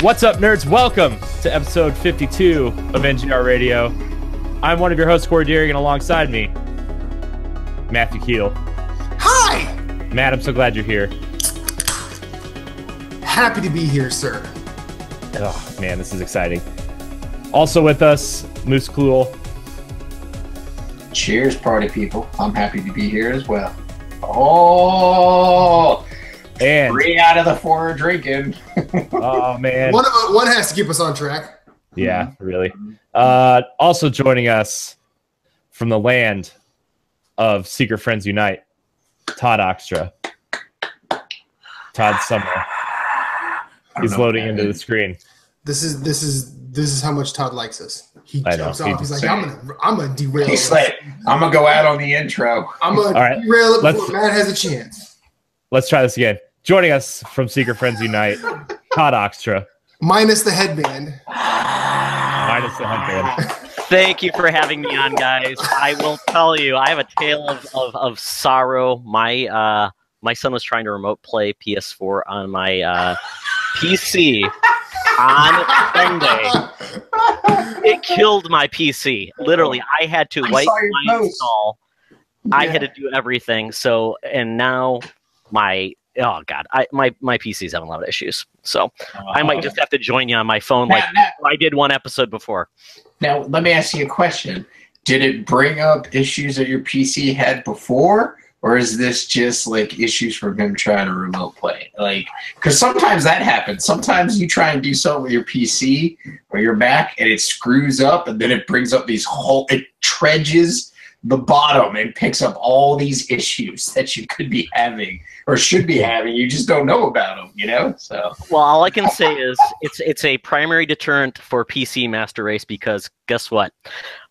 What's up, nerds? Welcome to episode 52 of NGR Radio. I'm one of your hosts, Corey Deering, and alongside me, Matthew Keel. Hi! Matt, I'm so glad you're here. Happy to be here, sir. Oh, man, this is exciting. Also with us, Moose Cool. Cheers, party people. I'm happy to be here as well. Oh! And 3 out of the 4 are drinking. oh, man. One has to keep us on track. Yeah, really. Also joining us from the land of Secret Friends Unite, Todd Oxtra. Todd Summer. He's loading into the screen. This is how much Todd likes us. He jumps off. He's like, saying. I'm gonna derail. He's like, I'm gonna go out on the intro. I'm gonna derail it before Matt has a chance. Let's try this again. Joining us from Secret Friends Unite, Todd Oxtra. Minus the headband. Minus the headband. Thank you for having me on, guys. I will tell you, I have a tale of sorrow. My son was trying to remote play PS4 on my PC on Sunday. It killed my PC. Literally, I had to wipe my install. I had to do everything. So, and now my PC's having a lot of issues. So I might just have to join you on my phone like I did one episode before. Now, let me ask you a question. Did it bring up issues that your PC had before? Or is this just like issues from him trying to remote play? Like, because sometimes that happens. Sometimes you try and do something with your PC or your Mac and it screws up and then it brings up these it dredges the bottom and picks up all these issues that you could be having or should be having. You just don't know about them, you know? So, well, all I can say is it's a primary deterrent for PC Master Race because guess what?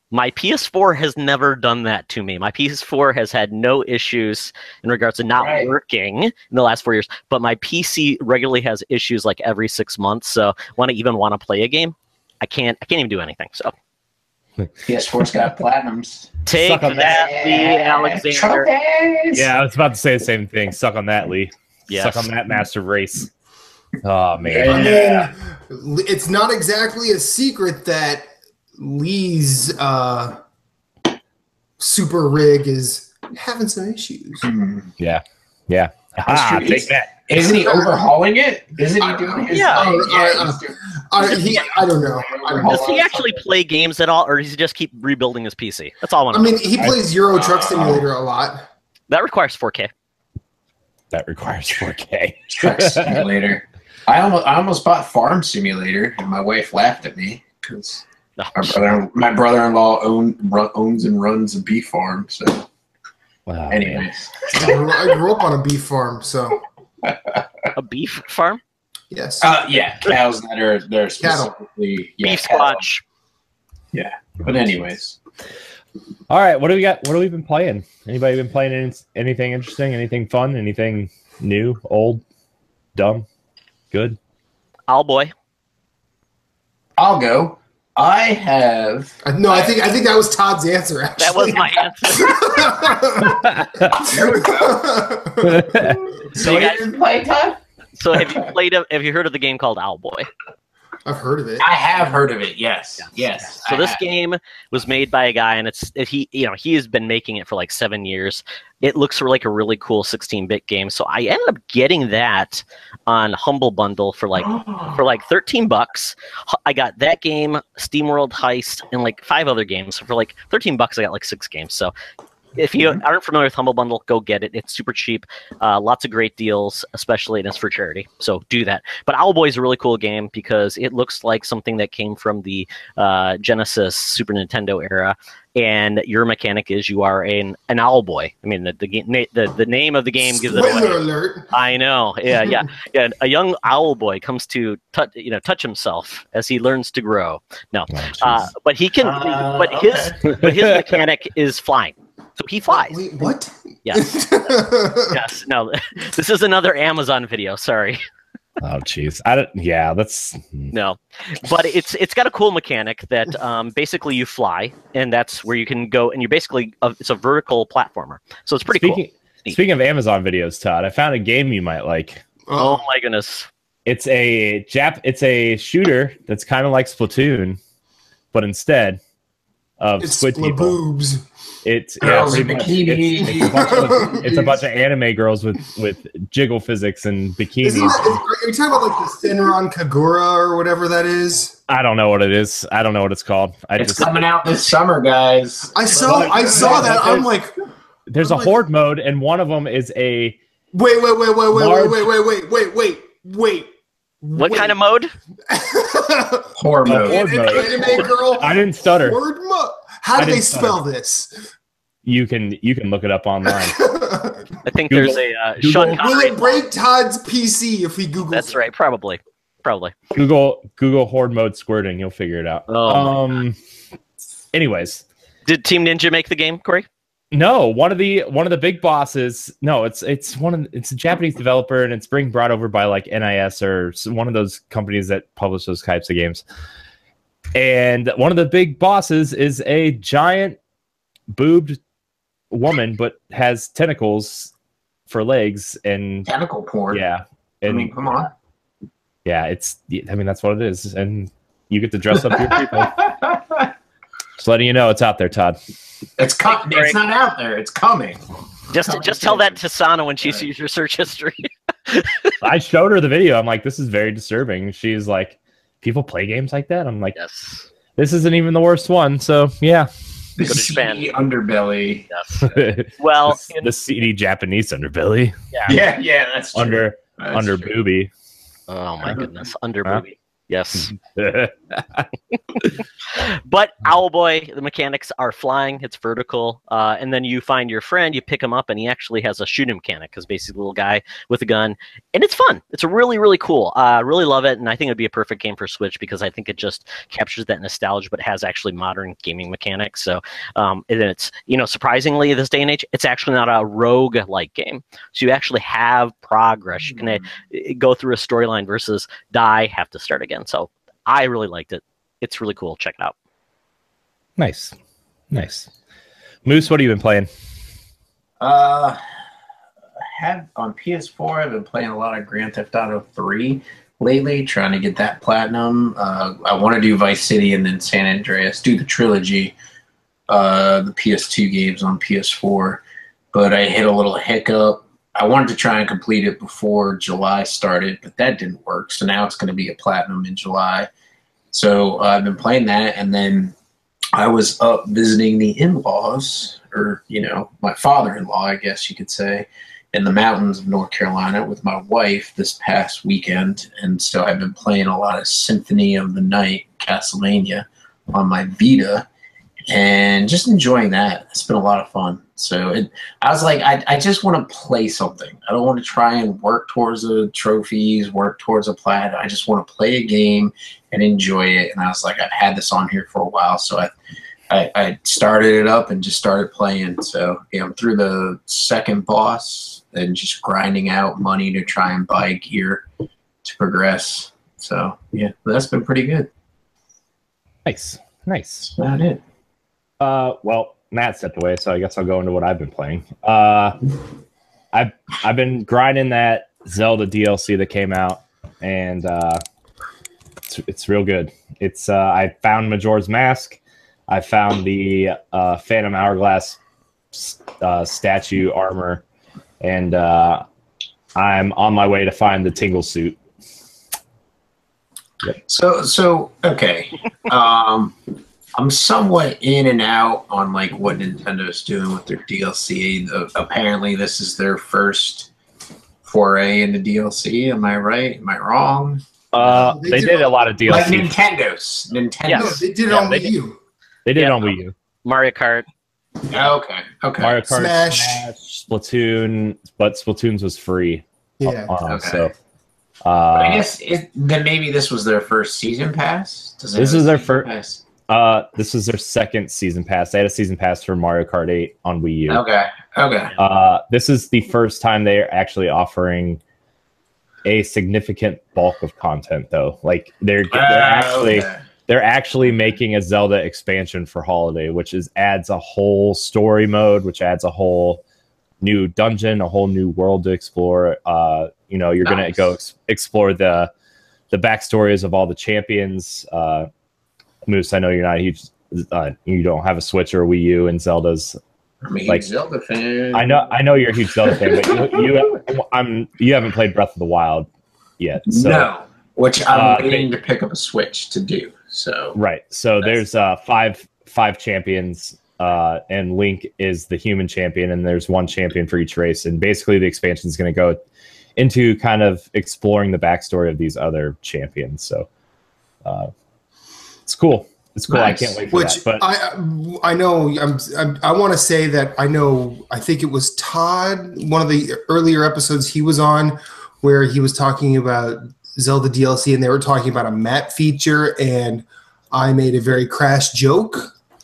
My PS4 has never done that to me. My PS4 has had no issues in regards to not working in the last 4 years, but my PC regularly has issues like every 6 months. So when I even want to play a game, I can't even do anything. So PS4's got platinums. Take that, Lee Alexander. Yeah, I was about to say the same thing. Suck on that, Lee. Yes. Suck on that, Master Race. Oh, man. I mean, it's not exactly a secret that Lee's super rig is having some issues. Yeah. Take that. Isn't he overhauling it? Isn't he doing his I don't know. Does he actually play games at all, or does he just keep rebuilding his PC? That's all I want to know. I mean, he plays Euro Truck Simulator a lot. That requires 4K. Truck Simulator. I almost bought Farm Simulator, and my wife laughed at me because my brother-in-law owns and runs a beef farm. So, wow. Anyways, I grew up on a beef farm, so. A beef farm? Yes. Yeah, cows that are specifically beef squatch. Yeah, but anyways. All right, what do we got? What have we been playing? Anybody been playing anything interesting? Anything fun? Anything new? Old? Dumb? Good? Owlboy. I'll go. I have. No, I think that was Todd's answer. Actually, that was my answer. There we go. So you guys play, Todd? So have you heard of the game called Owlboy? I've heard of it. I have heard of it. Yes. So this game was made by a guy, and he has been making it for like 7 years. It looks like a really cool 16-bit game. So I ended up getting that on Humble Bundle for like $13. I got that game, SteamWorld Heist, and like 5 other games. So for like $13, I got like 6 games. So if you aren't familiar with Humble Bundle, go get it. It's super cheap. Lots of great deals, especially, and it's for charity. So do that. But Owlboy is a really cool game because it looks like something that came from the Genesis Super Nintendo era. And your mechanic is you are an Owlboy. I mean, the name of the game gives it away. Spoiler alert. I know. Yeah. A young Owlboy comes to touch himself as he learns to grow. No, but he can. But his mechanic is flying. So he flies. Wait, what? Yes. Yes. No, this is another Amazon video. Sorry. Oh, jeez. I don't. Yeah, that's no, but it's got a cool mechanic that basically you fly, and that's where you can go, and you're basically it's a vertical platformer. So it's pretty cool. Speaking of Amazon videos, Todd, I found a game you might like. Oh my goodness! It's a shooter that's kind of like Splatoon, but instead of squid people. Boobs. It's girls in bikinis. It's a bunch of anime girls with jiggle physics and bikinis. Are you talking about like the Senran Kagura or whatever that is? I don't know what it is. I don't know what it's called. It's coming out this summer, guys. I saw that. I'm like, there's a horde mode, and one of them is a wait. What kind of mode? Horde mode. Anime girl. I didn't stutter. Horde mode. How do they spell this? You can look it up online. I think there's a Sean Connery. Will it break Todd's PC if he Googles? That's right. Probably. Google horde mode squirting. You'll figure it out. Oh. Anyways, did Team Ninja make the game, Corey? No, one of the big bosses. No, it's a Japanese developer, and it's being brought over by like NIS or one of those companies that publish those types of games. And one of the big bosses is a giant boobed woman, but has tentacles for legs and tentacle porn. Yeah, and, I mean, come on. Yeah, that's what it is, and you get to dress up your people. Just letting you know, it's out there, Todd. It's coming. It's not out there. It's coming. Just tell that to Sana when she sees your search history. I showed her the video. I'm like, this is very disturbing. She's like, people play games like that? I'm like, yes. This isn't even the worst one. So yeah. The seedy underbelly. Yes. Well, the seedy Japanese underbelly. Yeah, that's true. Under booby. Oh my goodness, under booby. Yes. But Owlboy, the mechanics are flying. It's vertical. And then you find your friend, you pick him up, and he actually has a shooting mechanic because basically a little guy with a gun. And it's fun. It's really, really cool. Really love it. And I think it would be a perfect game for Switch because I think it just captures that nostalgia, but has actually modern gaming mechanics. So and it's, surprisingly, this day and age, it's actually not a rogue-like game. So you actually have progress. You can go through a storyline versus die, have to start again. So I really liked it. It's really cool. Check it out. Nice. Moose, what have you been playing? On PS4, I've been playing a lot of Grand Theft Auto 3 lately, trying to get that platinum. I want to do Vice City and then San Andreas, do the trilogy, the PS2 games on PS4, but I hit a little hiccup. I wanted to try and complete it before July started, but that didn't work. So now it's going to be a platinum in July. So I've been playing that, and then I was up visiting the in-laws, or, my father-in-law, I guess you could say, in the mountains of North Carolina with my wife this past weekend. And so I've been playing a lot of Symphony of the Night, Castlevania, on my Vita, and just enjoying that. It's been a lot of fun. So I was like, I just want to play something. I don't want to try and work towards trophies, work towards a plat. I just want to play a game and enjoy it. And I was like, I've had this on here for a while. So I started it up and just started playing. So yeah, I'm through the second boss and just grinding out money to try and buy gear to progress. So yeah, that's been pretty good. Nice. That's about it. Well, Matt stepped away, so I guess I'll go into what I've been playing. I've been grinding that Zelda DLC that came out, and it's real good. It's I found Majora's Mask. I found the Phantom Hourglass statue armor, and I'm on my way to find the Tingle suit. Yep. So okay. I'm somewhat in and out on like what Nintendo's doing with their DLC. Apparently, this is their first foray into DLC. Am I right? Am I wrong? They did a lot of DLC. Like Nintendo's. No, they did it on Wii U. They did it on Wii U. Mario Kart. Okay. Mario Kart, Smash. Splatoon, but Splatoon's was free. Yeah. Okay. So, I guess then maybe this was their first season pass. This is their first. This is their second season pass. They had a season pass for Mario Kart 8 on Wii U. Okay. This is the first time they're actually offering a significant bulk of content, though. Like they're actually making a Zelda expansion for Holiday, which adds a whole story mode, which adds a whole new dungeon, a whole new world to explore. You're gonna go explore the backstories of all the champions. Moose, I know you're not a huge, you don't have a Switch or a Wii U, and Zelda's. I'm a huge Zelda fan. I know you're a huge Zelda fan, but you haven't played Breath of the Wild yet. So, no, which I'm waiting to pick up a Switch to do. So right, so there's five champions, and Link is the human champion, and there's one champion for each race, and basically the expansion is going to go into kind of exploring the backstory of these other champions. So it's cool. It's cool. Nice. I can't wait for that. But I know. I want to say that I know. I think it was Todd. One of the earlier episodes he was on, where he was talking about Zelda DLC, and they were talking about a map feature, and I made a very crass joke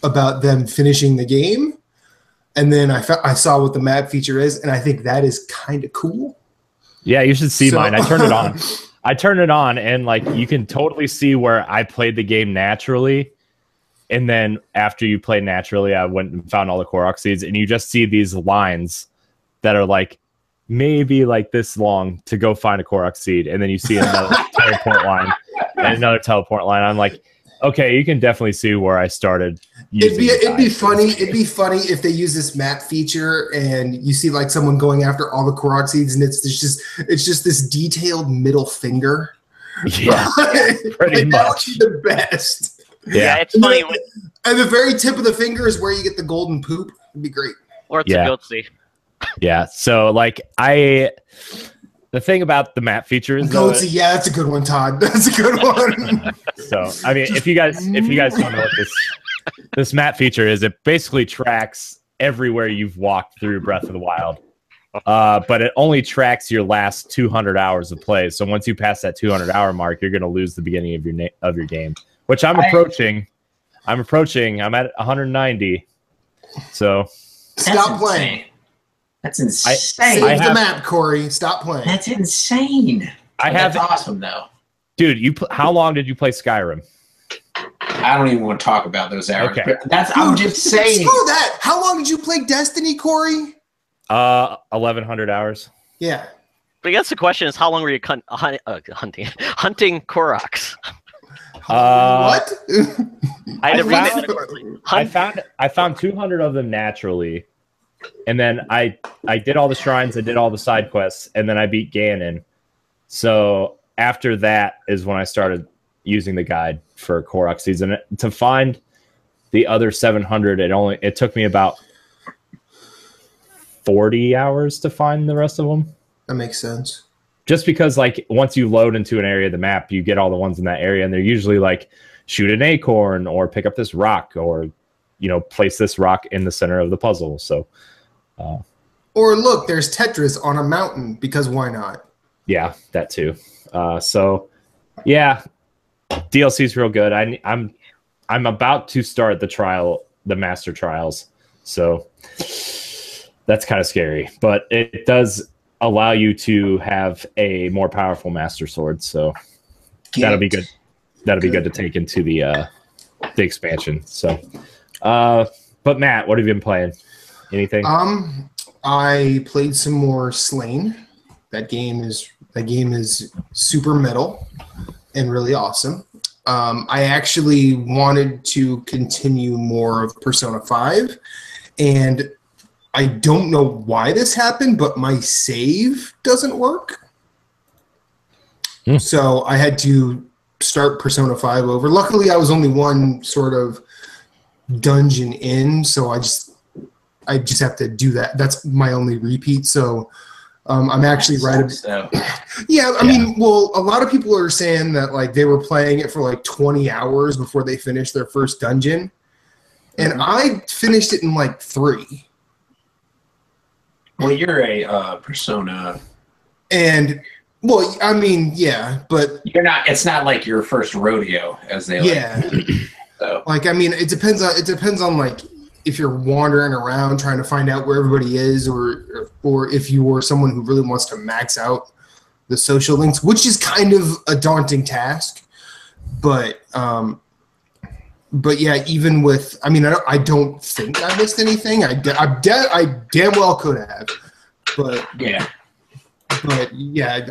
about them finishing the game, and then I saw what the map feature is, and I think that is kind of cool. Yeah, you should see mine. I turned it on. I turned it on, and like you can totally see where I played the game naturally. And then after you play naturally, I went and found all the Korok seeds, and you just see these lines that are like maybe like this long to go find a Korok seed, and then you see another teleport line and another teleport line. I'm like, okay, you can definitely see where I started. It'd be funny if they use this map feature and you see like someone going after all the Korok seeds, and it's just this detailed middle finger. Yeah, pretty much. That would be the best. Yeah, it's funny. And the very tip of the finger is where you get the golden poop. It'd be great. Or it's a goatsy. Yeah. So like the thing about the map feature is goatsy. Yeah, that's a good one, Todd. That's a good one. So I mean, if you guys don't know what this map feature is, it basically tracks everywhere you've walked through Breath of the Wild. But it only tracks your last 200 hours of play. So once you pass that 200-hour mark, you're going to lose the beginning of your game, which I'm approaching. I'm at 190. So stop playing. That's insane. Save the map, Corey. Stop playing. That's insane. That's awesome, though. Dude, how long did you play Skyrim? I don't even want to talk about those hours. Okay. I'm just saying. Screw that. How long did you play Destiny, Corey? 1,100 hours. Yeah. But I guess the question is, how long were you hunting Koroks? What? I found 200 of them naturally, and then I did all the shrines, I did all the side quests, and then I beat Ganon. So after that is when I started using the guide for Korok seeds, and to find the other 700, it took me about 40 hours to find the rest of them. That makes sense. Just because, like, once you load into an area of the map, you get all the ones in that area, and they're usually like, shoot an acorn, or pick up this rock, or, place this rock in the center of the puzzle. So, or look, there's Tetris on a mountain, because why not? Yeah, that too. So, yeah, DLC's real good. I'm about to start the master trials, so that's kind of scary, but it does allow you to have a more powerful master sword, so that'll be good. That'll be good to take into the expansion. So, but Matt, what have you been playing? Anything? I played some more Slain. That game is super metal and really awesome. I actually wanted to continue more of Persona 5, and I don't know why this happened, but my save doesn't work. So I had to start Persona 5 over. Luckily, I was only one sort of dungeon in, so I just have to do that. That's my only repeat. So I'm actually Yeah, I mean, well, a lot of people are saying that like they were playing it for like 20 hours before they finished their first dungeon, and I finished it in like 3. Well, you're a Persona, and well, I mean, yeah, but you're not. It's not like your first rodeo, as they so. Like, I mean, it depends on like if you're wandering around trying to find out where everybody is, or if you were someone who really wants to max out the social links, which is kind of a daunting task. But yeah, even with, I mean, I don't think I missed anything. I damn well could have, but yeah,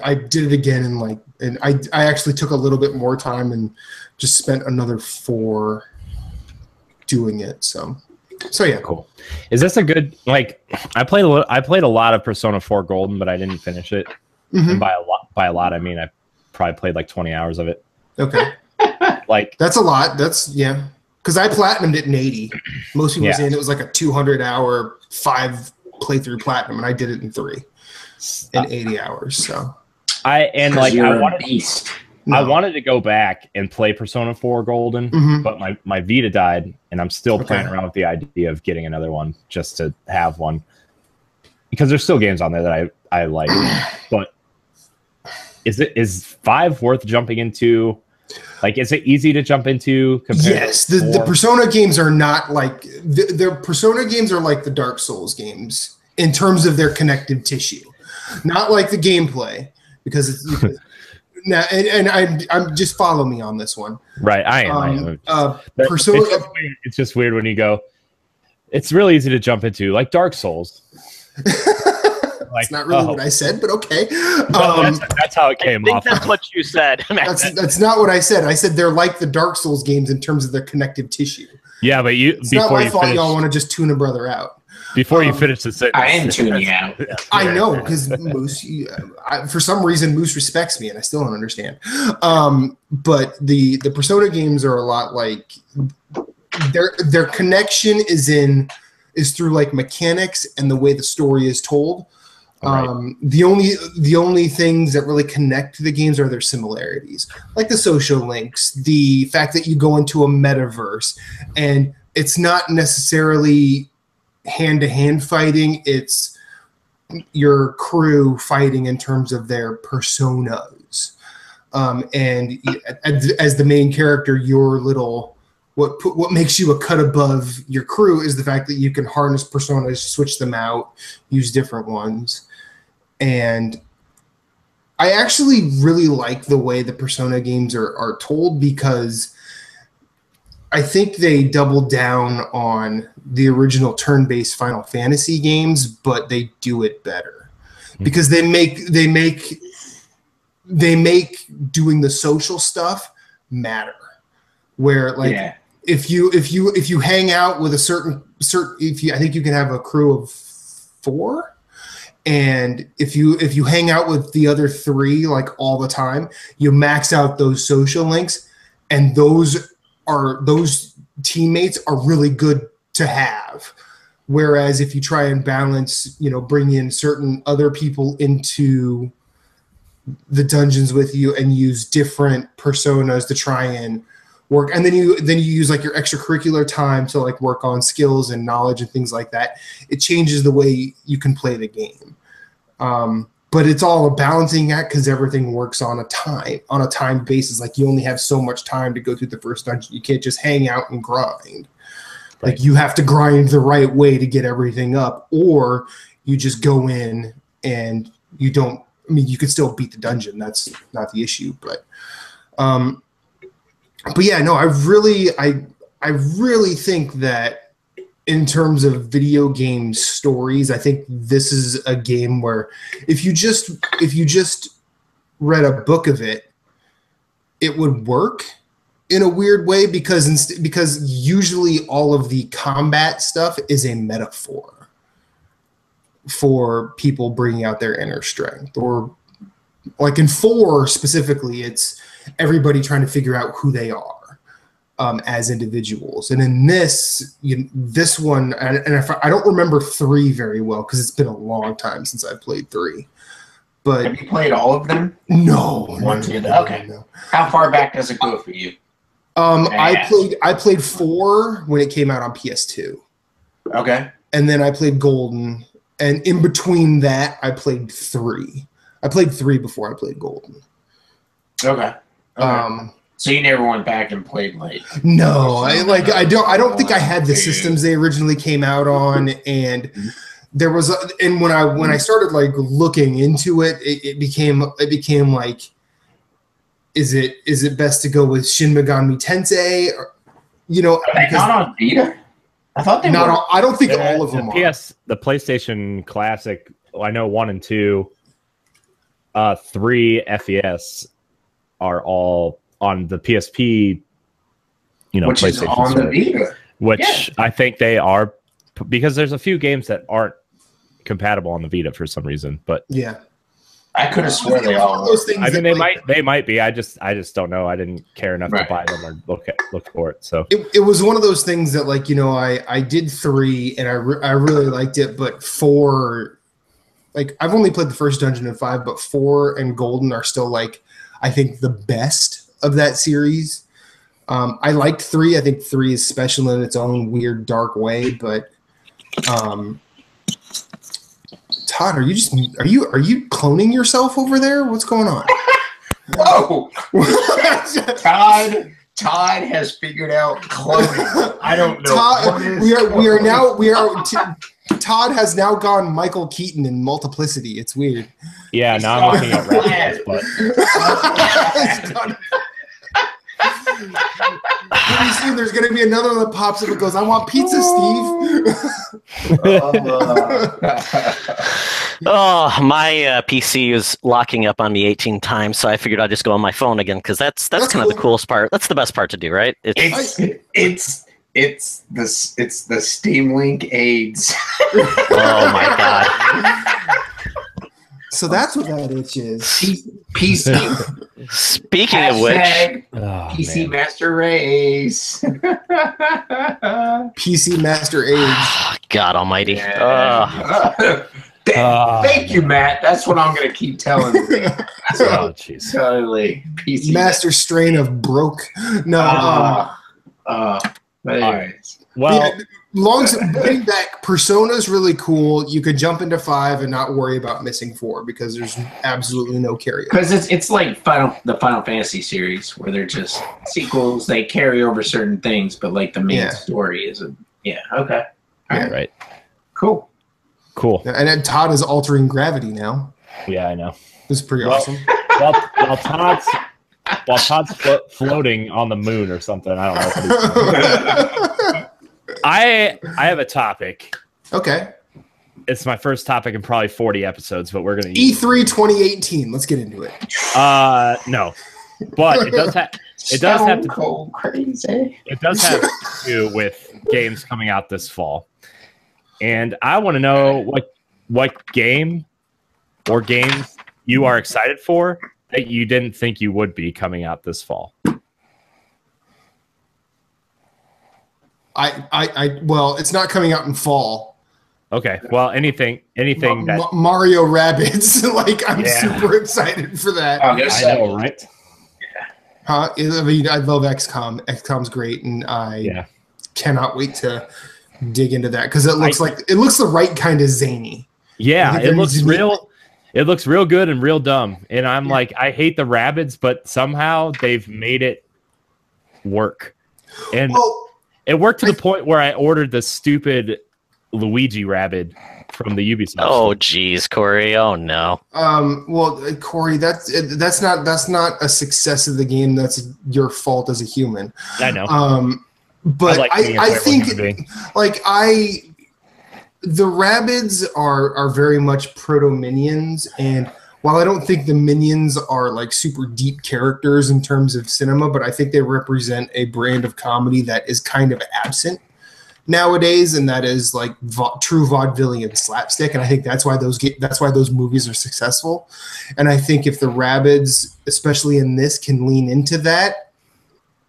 I did it again, and I actually took a little bit more time and just spent another 4 doing it. So yeah, cool. Is this a good, like, I played a lot of Persona 4 Golden, but I didn't finish it. And by a lot I mean I probably played like 20 hours of it. Okay. Like, that's a lot. That's, yeah, because I platinumed it in 80. Most people were saying it was like a 200-hour 5 playthrough platinum, and I did it in 3 in 80 hours. So I wanted to go back and play Persona 4 Golden, but my Vita died, and I'm still playing around with the idea of getting another one just to have one, because there's still games on there that I like. But is 5 worth jumping into? Like, is it easy to jump into? Yes, the Persona games are not like the Persona games are like the Dark Souls games in terms of their connective tissue, not like the gameplay, because it's. Now, and I'm just follow me on this one. Right, I am. Persona. It's just weird when you go. It's really easy to jump into, like Dark Souls. That's not really what I said, but okay. That's how it came off. That's what you said. That's not what I said. I said they're like the Dark Souls games in terms of their connective tissue. Yeah, but it's not my fault y'all want to just tune a brother out. Before you finish the sentence. I am tuning out. I know, because Moose, for some reason, Moose respects me, and I still don't understand. But the Persona games are a lot like their connection is through like mechanics and the way the story is told. Right. The only things that really connect to the games are their similarities, like the social links, the fact that you go into a metaverse, and it's not necessarily hand-to-hand fighting, it's your crew fighting in terms of their personas, and as the main character, your little what makes you a cut above your crew is the fact that you can harness personas, switch them out, use different ones. And I actually really like the way the Persona games are told, because I think they doubled down on the original turn-based Final Fantasy games, but they do it better because they make doing the social stuff matter. Where like if you hang out with a certain I think you can have a crew of 4, and if you hang out with the other 3 like all the time, you max out those social links, and those teammates are really good to have. Whereas if you try and balance, bring in certain other people into the dungeons with you and use different personas to try and work, and then you use like your extracurricular time to like work on skills and knowledge and things like that, it changes the way you can play the game. But it's all a balancing act, because everything works on a time basis. Like, you only have so much time to go through the first dungeon. You can't just hang out and grind. Right. Like, you have to grind the right way to get everything up, or you just go in and you don't. I mean, you could still beat the dungeon. That's not the issue, but yeah, no, I really think that in terms of video game stories, I think this is a game where if you just read a book of it, it would work in a weird way, because usually all of the combat stuff is a metaphor for people bringing out their inner strength. Or like in 4 specifically, it's everybody trying to figure out who they are. as individuals. And in this one, and if I don't remember 3 very well because it's been a long time since I played 3. But have you played all of them? No. Okay. No. How far back does it go for you? I played 4 when it came out on PS2. Okay. And then I played Golden, and in between that, I played 3. I played 3 before I played Golden. Okay. So you never went back and played like? No, I don't think I had the systems they originally came out on, and there was and when I started like looking into it, it became like, is it best to go with Shin Megami Tensei? Or, are they not on Vita? I thought they were. I don't think all of them are. The PlayStation Classic, I know 1 and 2, 3 FES are all on the PSP, which PlayStation is on the Vita. Which I think they are, because there's a few games that aren't compatible on the Vita for some reason. But yeah, I could have sworn they all were. I mean, they might be. I just don't know. I didn't care enough to buy them or look for it. So it was one of those things that, like, I did 3 and I really liked it, but 4, like, I've only played the first dungeon in 5, but 4 and Golden are still, like, I think the best of that series. I liked 3. I think 3 is special in its own weird, dark way. But Todd, are you cloning yourself over there? What's going on? Whoa! Todd has figured out cloning. I don't know. Todd has now gone Michael Keaton in Multiplicity. It's weird. Yeah, now I'm looking at Rabbids, but pretty soon there's going to be another one that pops up and goes, "I want pizza, Steve." My PC is locking up on me 18 times, so I figured I'd just go on my phone again, because that's kind cool. of the coolest part. That's the best part to do, right? It's the Steam Link AIDS. Oh my god. So that's what that itch is. PC. Speaking of which, PC Master Race. PC Master Age. God Almighty. Thank you, Matt. That's what I'm going to keep telling you. jeez. Totally. PC Master Strain of broke. No. But anyways. Well, getting back, Persona's really cool. You could jump into 5 and not worry about missing 4 because there's absolutely no carry. Because it's like the Final Fantasy series where they're just sequels. They carry over certain things, but like the main story isn't. Yeah. Okay. All right. Right. Cool. And then Todd is altering gravity now. Yeah, I know. This is pretty awesome. While Todd's floating on the moon or something, I don't know what he's doing. I have a topic. Okay. It's my first topic in probably 40 episodes, but we're gonna E3 2018. Let's get into it. No, but it does have to crazy. It does have to do with games coming out this fall, and I want to know what game or games you are excited for that you didn't think you would be coming out this fall. Well, it's not coming out in fall. Okay. Well, anything that Mario Rabbids, like, I'm super excited for that. I know, right? I mean, I love XCOM. XCOM's great, and I cannot wait to dig into that because it looks the right kind of zany. Yeah, it looks real. It looks real good and real dumb. And I'm like, I hate the Rabbids, but somehow they've made it work. And it worked to the point where I ordered the stupid Luigi Rabbid from the Ubisoft. Oh, geez, Corey. Oh no. Well, Corey, that's not a success of the game. That's your fault as a human. I know. But I think the Rabbids are very much proto minions, and while I don't think the minions are like super deep characters in terms of cinema, but I think they represent a brand of comedy that is kind of absent nowadays, and that is like true vaudevillian slapstick. And I think that's why those movies are successful. And I think if the Rabbids, especially in this, can lean into that,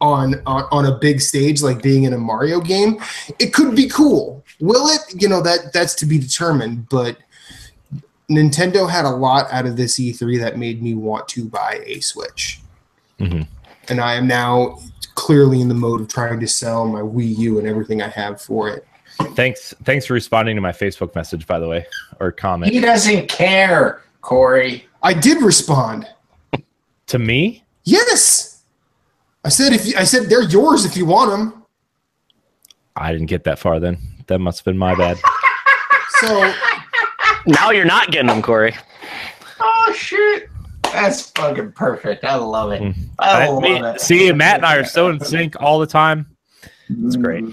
on a big stage, like being in a Mario game, it could be cool. Will it? You know, that's to be determined. But Nintendo had a lot out of this E3 that made me want to buy a Switch. Mm-hmm. And I am now clearly in the mode of trying to sell my Wii U and everything I have for it. Thanks for responding to my Facebook message, by the way, or comment. He doesn't care, Corey. I did respond. To me? Yes. I said they're yours if you want them. I didn't get that far then. That must have been my bad. So Now you're not getting them, Corey. Oh shit. That's fucking perfect. I love it. I love it. See, Matt and I are so in sync all the time. It's great.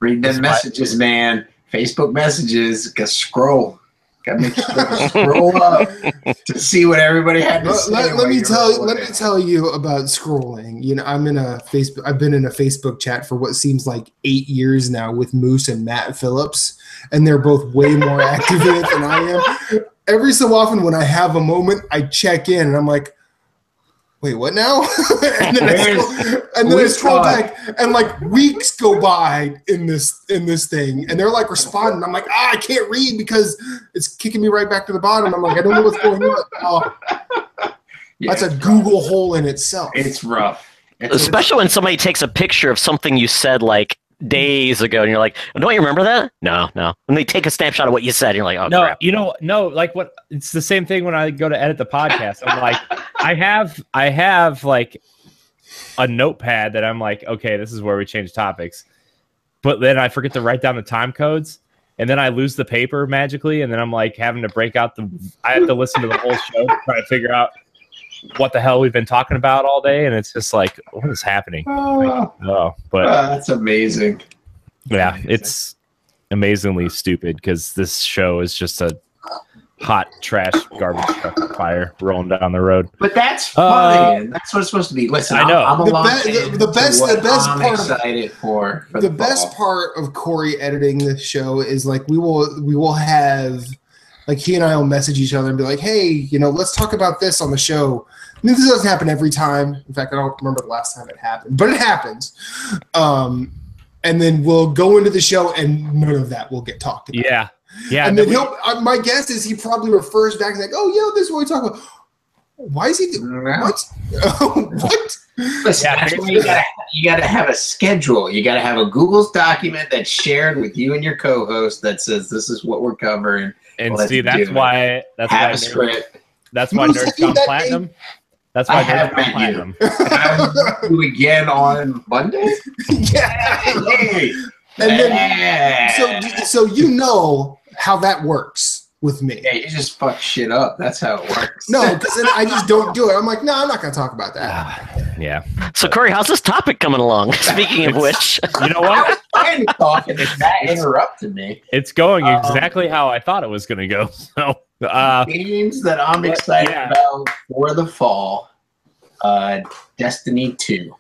Read them messages, man. Facebook messages. Gotta scroll. Gotta make sure to scroll up to see what everybody had to say. Let me tell you about scrolling. You know, I've been in a Facebook chat for what seems like 8 years now with Moose and Matt Phillips, and they're both way more active in it than I am. Every so often when I have a moment, I check in and I'm like, wait, what now? and then I scroll back, and like weeks go by in this thing, and they're like responding. I'm like, I can't read because it's kicking me right back to the bottom. I'm like, I don't know what's going on. Oh, that's a Google hole in itself. It's rough. Especially when somebody takes a picture of something you said like days ago, and you're like, don't you remember that? No. And they take a snapshot of what you said, and you're like, oh, no, crap. No, like what? It's the same thing when I go to edit the podcast. I'm like, I have like a notepad that I'm like, okay, this is where we change topics, but then I forget to write down the time codes, and then I lose the paper magically, and then I'm like having to break out I have to listen to the whole show to try to figure out what the hell we've been talking about all day, and it's just like, what is happening? That's amazing. Yeah, it's amazingly stupid because this show is just a hot trash garbage truck fire rolling down the road. But that's funny. That's what it's supposed to be. Listen, I know. I'm the best part of Corey editing this show is like we will have. Like, he and I will message each other and be like, hey, you know, let's talk about this on the show. I mean, this doesn't happen every time. In fact, I don't remember the last time it happened, but it happens. And then we'll go into the show and none of that will get talked about. Yeah. And then my guess is he probably refers back and like, oh, yeah, this is what we talk about. Why is he doing what? What? Listen, you gotta have a schedule. You gotta have a Google's document that's shared with you and your co-host that says this is what we're covering. And see, that's why script. That's why Nerds Gone Platinum. That's why Nerds Gone Platinum. Can do again on Monday? Yeah. Hey. And then, so you know how that works with me. Yeah, you just fuck shit up. That's how it works. No, because then I just don't do it. I'm like, no, I'm not going to talk about that. Yeah. So, Corey, how's this topic coming along? Speaking of which, you know what? I was talking and that interrupted me. It's going exactly how I thought it was going to go. So, games that I'm excited about for the fall, Destiny 2.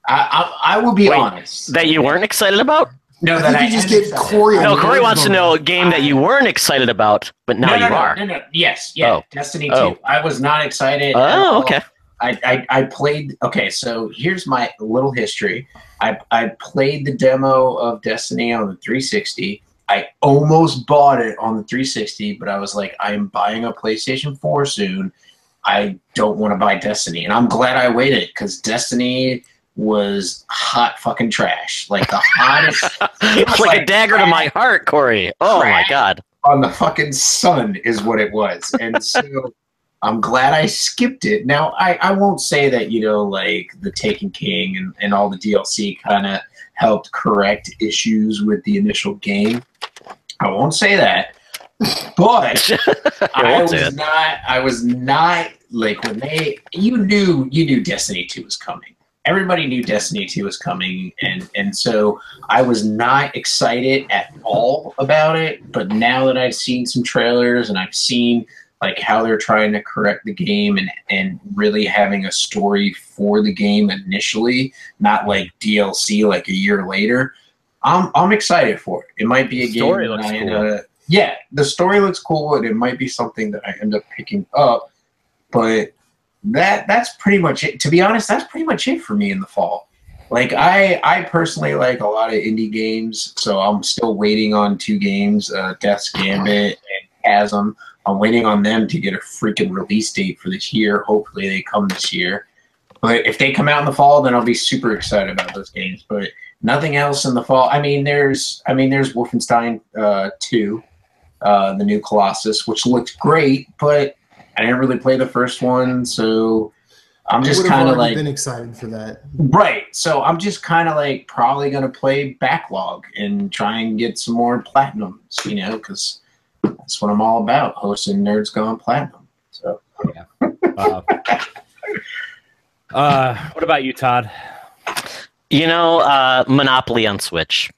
I will be honest. That you weren't excited about? No, that I just gave Corey. No, Corey wants to know a game that you weren't excited about, but now you are. No. Yes, yeah. Oh. Destiny 2. I was not excited. Oh, okay. I played. Okay, so here's my little history. I played the demo of Destiny on the 360. I almost bought it on the 360, but I was like, I am buying a PlayStation 4 soon. I don't want to buy Destiny, and I'm glad I waited because Destiny was hot fucking trash. Like the hottest. It's like a dagger to my heart, Corey. Oh my god. On the fucking sun is what it was. And so I'm glad I skipped it. Now I won't say that, you know, like the Taken King and all the DLC kind of helped correct issues with the initial game. I won't say that. But I was not like when you knew Destiny 2 was coming. Everybody knew Destiny 2 was coming, and so I was not excited at all about it. But now that I've seen some trailers and I've seen like how they're trying to correct the game and really having a story for the game initially, not like DLC like a year later, I'm excited for it. It might be a game story looks cool. Yeah, the story looks cool, and it might be something that I end up picking up, but that's pretty much it. To be honest, that's pretty much it for me in the fall. Like I personally like a lot of indie games, so I'm still waiting on 2 games, Death's Gambit and Chasm. I'm waiting on them to get a freaking release date for this year. Hopefully they come this year. But if they come out in the fall, then I'll be super excited about those games. But nothing else in the fall. I mean, there's Wolfenstein 2, the new Colossus, which looked great, but I didn't really play the first one, so I'm just kind of like been excited for that. Right. So I'm just kind of like probably gonna play backlog and try and get some more platinums, you know, because that's what I'm all about, hosting Nerds Gone Platinum. So yeah. What about you, Todd? You know, Monopoly on Switch.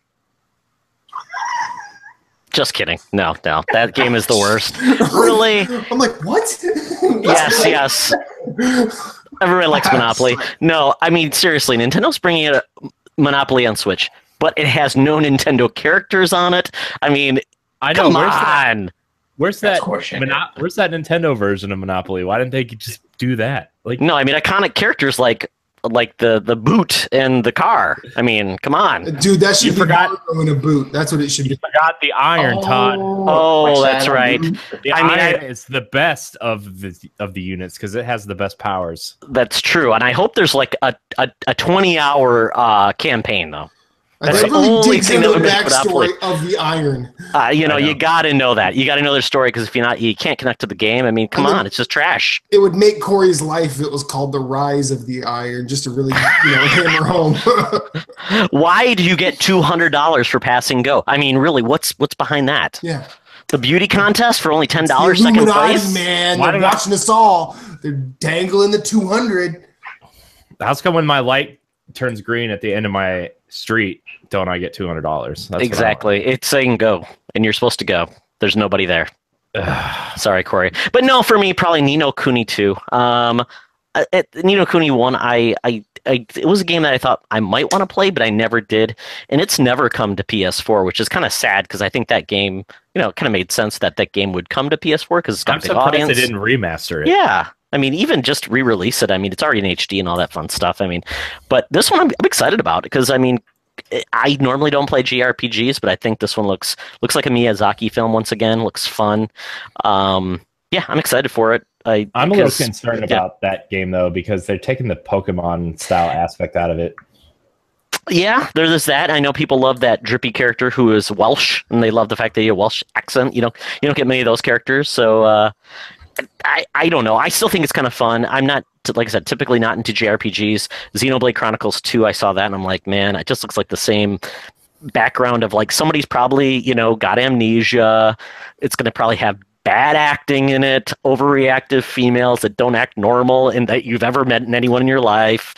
Just kidding. No. That game is the worst. Really? I'm like, what? Yes. Everybody likes Monopoly. No, I mean, seriously, Nintendo's bringing a Monopoly on Switch, but it has no Nintendo characters on it. I mean, I know. Come on. Where's that Nintendo version of Monopoly? Why didn't they just do that? Like, no, I mean, iconic characters like the boot and the car. I mean, come on. Dude, that should be in a boot. That's what it should be. You forgot the iron, Todd. Oh, that's right. The iron is the best of the units because it has the best powers. That's true. And I hope there's like a 20-hour campaign, though. That's the only thing that would backstory of the iron. You know, you got to know that. You got to know their story because if you're not, you can't connect to the game. I mean, come on, it's just trash. It would make Corey's life if it was called The Rise of the Iron, just to really, hammer home. Why do you get $200 for passing go? I mean, really, what's behind that? Yeah. The beauty contest for only $10 second place? Man, they're watching us all. They're dangling the 200. How's come when my light turns green at the end of my street, don't I get $200? That's exactly. It's saying go, and you're supposed to go. There's nobody there. Sorry, Corey. But no, for me, probably Ni no Kuni 2. Ni no Kuni 1, it was a game that I thought I might want to play, but I never did. And it's never come to PS4, which is kind of sad because I think that game, kind of made sense that game would come to PS4 because it's got a big audience. They didn't remaster it. Yeah. I mean, even just re-release it. I mean, it's already in HD and all that fun stuff. I mean, but this one I'm excited about because, I mean, I normally don't play JRPGs, but I think this one looks like a Miyazaki film once again. Looks fun. Yeah, I'm excited for it. I'm a little concerned about that game, though, because they're taking the Pokemon-style aspect out of it. Yeah, there's that. I know people love that drippy character who is Welsh, and they love the fact that he has a Welsh accent. You don't get many of those characters, so... I don't know. I still think it's kind of fun. I'm not, like I said, typically not into JRPGs. Xenoblade Chronicles 2, I saw that, and I'm like, man, it just looks like the same background of, like, somebody's probably, got amnesia. It's going to probably have bad acting in it, overreactive females that don't act normal and that you've ever met in anyone in your life.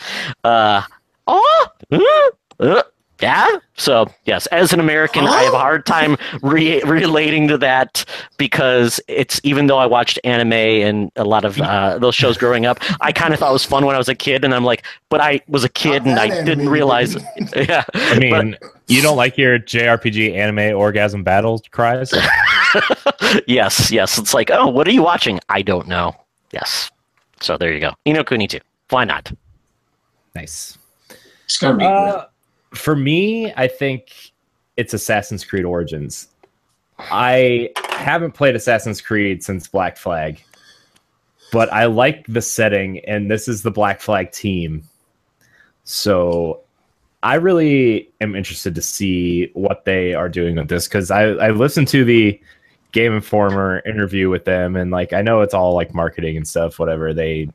Yeah. So yes, as an American, I have a hard time relating to that because it's, even though I watched anime and a lot of those shows growing up, I kind of thought it was fun when I was a kid, and I'm like, but I was a kid and I didn't realize. Yeah. I mean, you don't like your JRPG anime orgasm battle cries? Yes. It's like, oh, what are you watching? I don't know. Yes. So there you go. Ni no Kuni 2. Why not? Nice. It's gonna be good. For me, I think it's Assassin's Creed Origins. I haven't played Assassin's Creed since Black Flag, but I like the setting, and this is the Black Flag team. So I really am interested to see what they are doing with this, because I listened to the Game Informer interview with them, and like I know it's all like marketing and stuff, whatever. They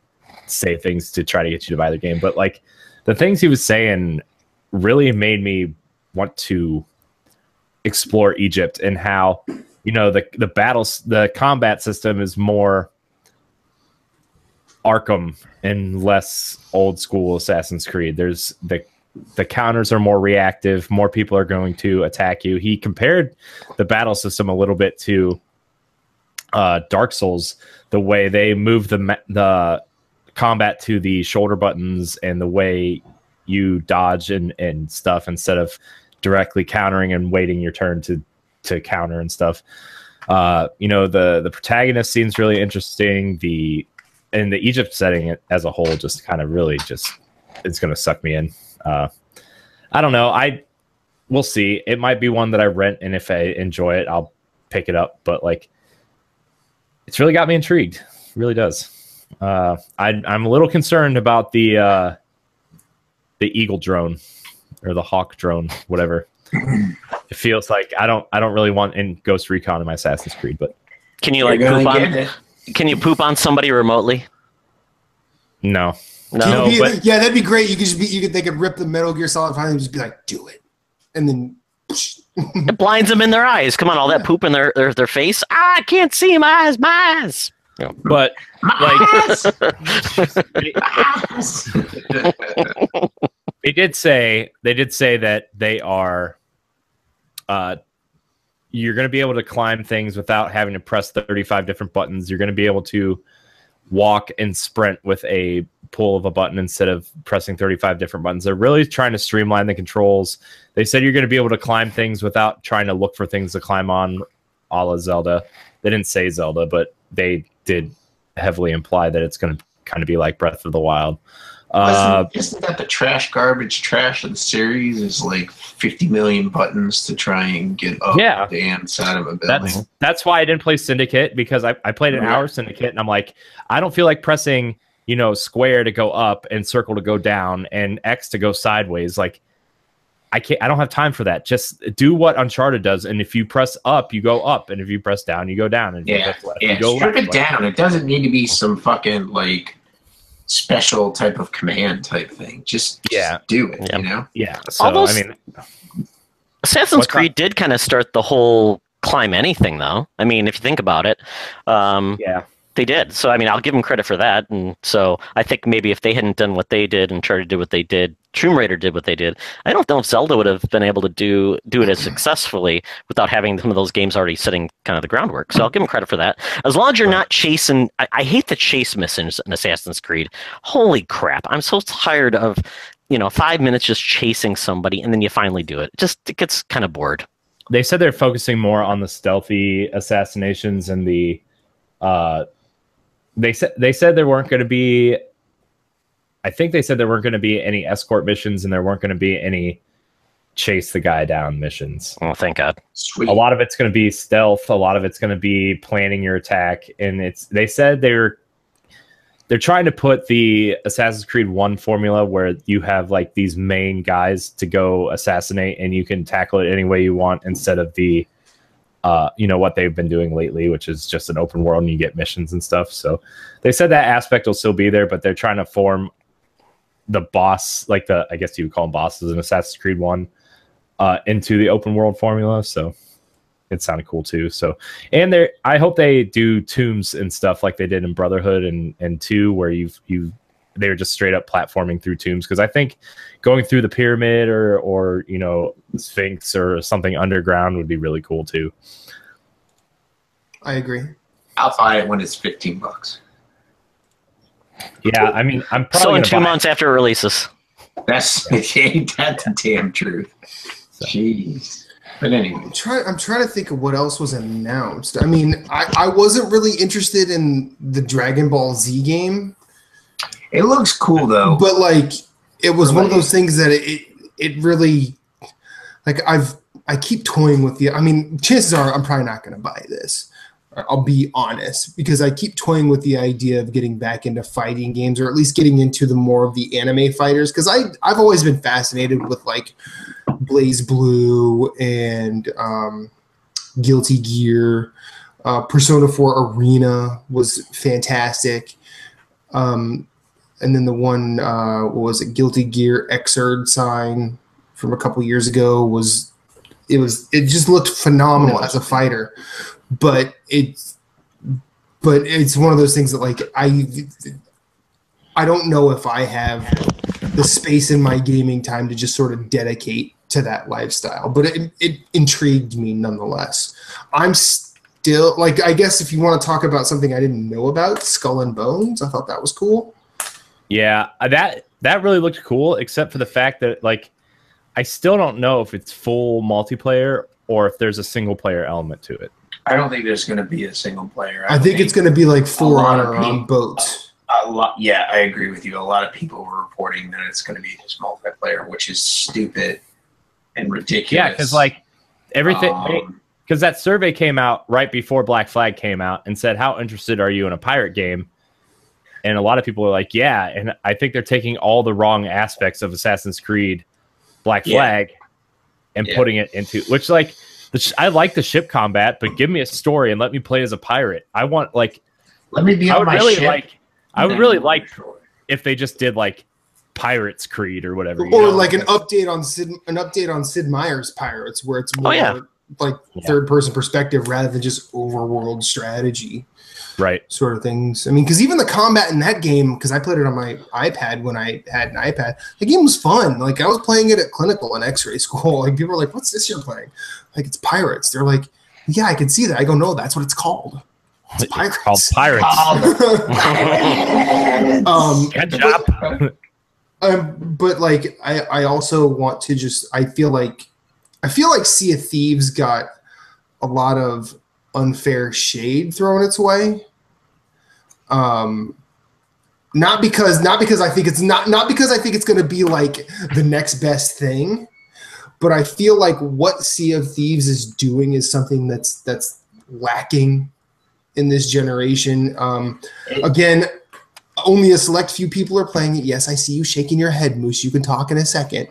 say things to try to get you to buy the game, but like the things he was saying really made me want to explore Egypt and how, the combat system is more Arkham and less old school Assassin's Creed. There's the counters are more reactive. More people are going to attack you. He compared the battle system a little bit to Dark Souls, the way they move the combat to the shoulder buttons and the way you dodge and stuff instead of directly countering and waiting your turn to counter and stuff. The protagonist seems really interesting. The in the Egypt setting as a whole, just kind of really just it's going to suck me in. I don't know. We'll see. It might be one that I rent, and if I enjoy it, I'll pick it up. But like, it's really got me intrigued. It really does. I'm a little concerned about the Eagle drone or the Hawk drone, whatever. It feels like I don't really want in Ghost Recon in my Assassin's Creed, but can you like poop on? Can you poop on somebody remotely? No. But yeah, that'd be great. They could rip the Metal Gear Solid 5 and just be like, do it, and then it blinds them in their eyes. Come on, all that poop in their face. I can't see my eyes. Yeah. But they did say that they are. You're going to be able to climb things without having to press 35 different buttons. You're going to be able to walk and sprint with a pull of a button instead of pressing 35 different buttons. They're really trying to streamline the controls. They said you're going to be able to climb things without trying to look for things to climb on, a la Zelda. They didn't say Zelda, but they did heavily imply that it's going to kind of be like Breath of the Wild. Isn't that the garbage of the series is like 50 million buttons to try and get up the inside of a building? That's why I didn't play Syndicate, because I played an hour Syndicate, and I'm like, I don't feel like pressing, square to go up and circle to go down and X to go sideways. Like, I don't have time for that. Just do what Uncharted does, and if you press up, you go up, and if you press down, you go down, and if you press left, you go strip left. it down. It doesn't need to be some fucking like special type of command type thing. Just do it, Yeah. So, Assassin's Creed did kind of start the whole climb anything, though. I mean, if you think about it, they did. So, I'll give them credit for that. And so I think maybe if they hadn't done what they did, Uncharted did what they did, Tomb Raider did what they did, I don't know if Zelda would have been able to do it as successfully without having some of those games already setting kind of the groundwork. So I'll give them credit for that. As long as you're not chasing, I hate the chase missions in Assassin's Creed. Holy crap. I'm so tired of, 5 minutes just chasing somebody and then you finally do it. It gets kind of bored. They said they're focusing more on the stealthy assassinations and the they said there weren't going to be, I think they said there weren't going to be any escort missions, and there weren't going to be any chase the guy down missions. Oh, thank God. Sweet. A lot of it's going to be stealth. A lot of it's going to be planning your attack. And they said they're trying to put the Assassin's Creed 1 formula where you have like these main guys to go assassinate, and you can tackle it any way you want, instead of the what they've been doing lately, which is just an open world and you get missions and stuff. So they said that aspect will still be there, but they're trying to form the boss, like I guess you would call them bosses in Assassin's Creed 1, into the open world formula. So it sounded cool too. So, and I hope they do tombs and stuff like they did in Brotherhood and 2, where they were just straight up platforming through tombs. Because I think going through the pyramid or Sphinx or something underground would be really cool too. I agree. I'll buy it when it's $15. Yeah, I'm probably so in 2 months after it releases. Ain't that the damn truth? So. Jeez. But anyway, I'm trying to think of what else was announced. I wasn't really interested in the Dragon Ball Z game. It looks cool though, but like it was one of those things that it really, like, I keep toying with the. Chances are I'm probably not going to buy this. I'll be honest, because I keep toying with the idea of getting back into fighting games, or at least getting into the more of the anime fighters, because I've always been fascinated with like Blaze Blue and Guilty Gear. Persona 4 Arena was fantastic. And then the one, what was it, Guilty Gear Xrd sign from a couple years ago it just looked phenomenal as a fighter. But it's one of those things that like I don't know if I have the space in my gaming time to just sort of dedicate to that lifestyle. But it intrigued me nonetheless. I'm still like, I guess if you want to talk about something I didn't know about, Skull and Bones, I thought that was cool. Yeah, that really looked cool, except for the fact that like I still don't know if it's full multiplayer or if there's a single player element to it. I don't think there's going to be a single player. I think it's going to be like For Honor on boats. A lot, yeah, I agree with you. A lot of people were reporting that it's going to be just multiplayer, which is stupid and ridiculous. Yeah, because like everything, because that survey came out right before Black Flag came out and said, "How interested are you in a pirate game?" And a lot of people were like, "Yeah." And I think they're taking all the wrong aspects of Assassin's Creed Black Flag and putting it into which like I like the ship combat, but give me a story and let me play as a pirate. I want like let me be on my ship. I would really like if they just did like Pirates Creed or whatever, or like an update on Sid Meier's Pirates, where it's more like third person perspective rather than just overworld strategy, right? Sort of things. I mean, because even the combat in that game, because I played it on my iPad when I had an iPad, the game was fun. Like I was playing it at clinical and X-ray school. Like people were like, "What's this you're playing?" Like it's Pirates. They're like, "Yeah, I can see that." I go, "No, that's what it's called." It's Pirates. Called Pirates. Good job. But like, I also want to just. I feel like Sea of Thieves got a lot of unfair shade thrown its way. Not because I think it's not because I think it's going to be like the next best thing, but I feel like what Sea of Thieves is doing is something that's lacking in this generation. Again, only a select few people are playing it. Yes, I see you shaking your head, Moose. You can talk in a second.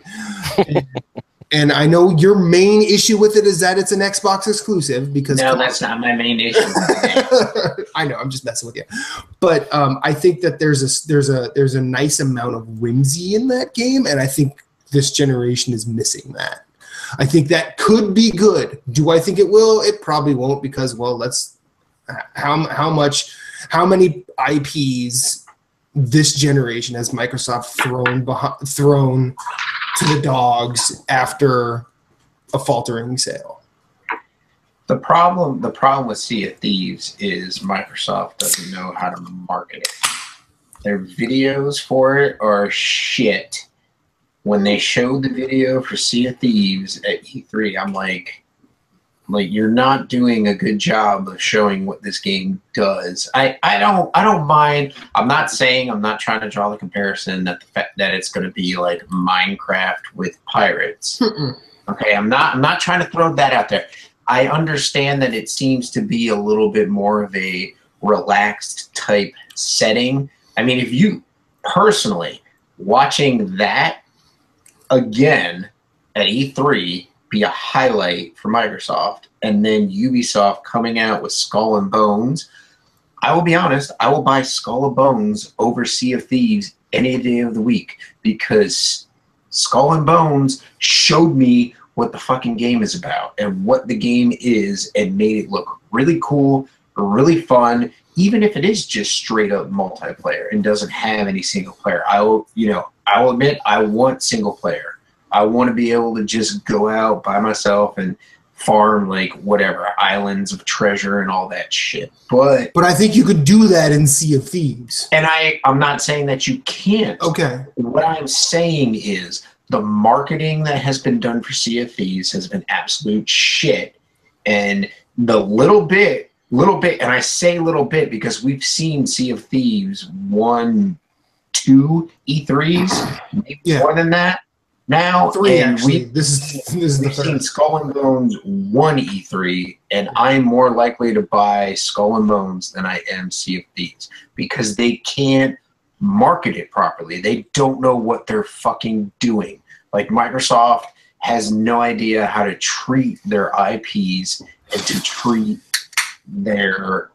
And I know your main issue with it is that it's an Xbox exclusive. Because no, that's not my main issue. I know, I'm just messing with you. But I think that there's a nice amount of whimsy in that game, and I think this generation is missing that. I think that could be good. Do I think it will? It probably won't, because how many IPs this generation has Microsoft thrown to the dogs after a faltering sale? The problem with Sea of Thieves is Microsoft doesn't know how to market it. Their videos for it are shit. When they showed the video for Sea of Thieves at E3, I'm like you're not doing a good job of showing what this game does. I don't mind. I'm not trying to draw the comparison that the fact that it's going to be like Minecraft with pirates. Okay, I'm not trying to throw that out there. I understand that it seems to be a little bit more of a relaxed type setting. I mean, if you personally watching that again at E3 be a highlight for Microsoft, and then Ubisoft coming out with Skull and Bones, I will be honest, I will buy Skull and Bones over Sea of Thieves any day of the week, because Skull and Bones showed me what the fucking game is about and what the game is, and made it look really cool, really fun, even if it is just straight up multiplayer and doesn't have any single player. I will admit, I want single player. I want to be able to just go out by myself and farm like whatever islands of treasure and all that shit. But I think you could do that in Sea of Thieves. And I'm not saying that you can't. Okay. What I'm saying is the marketing that has been done for Sea of Thieves has been absolute shit. And the little bit, and I say little bit because we've seen Sea of Thieves 1, 2 E3s, maybe more than that. Now, 3 actually. This is the third. Seen Skull and Bones 1 E3, and I'm more likely to buy Skull and Bones than I am Sea of Thieves, because they can't market it properly. They don't know what they're fucking doing. Like, Microsoft has no idea how to treat their IPs and to treat their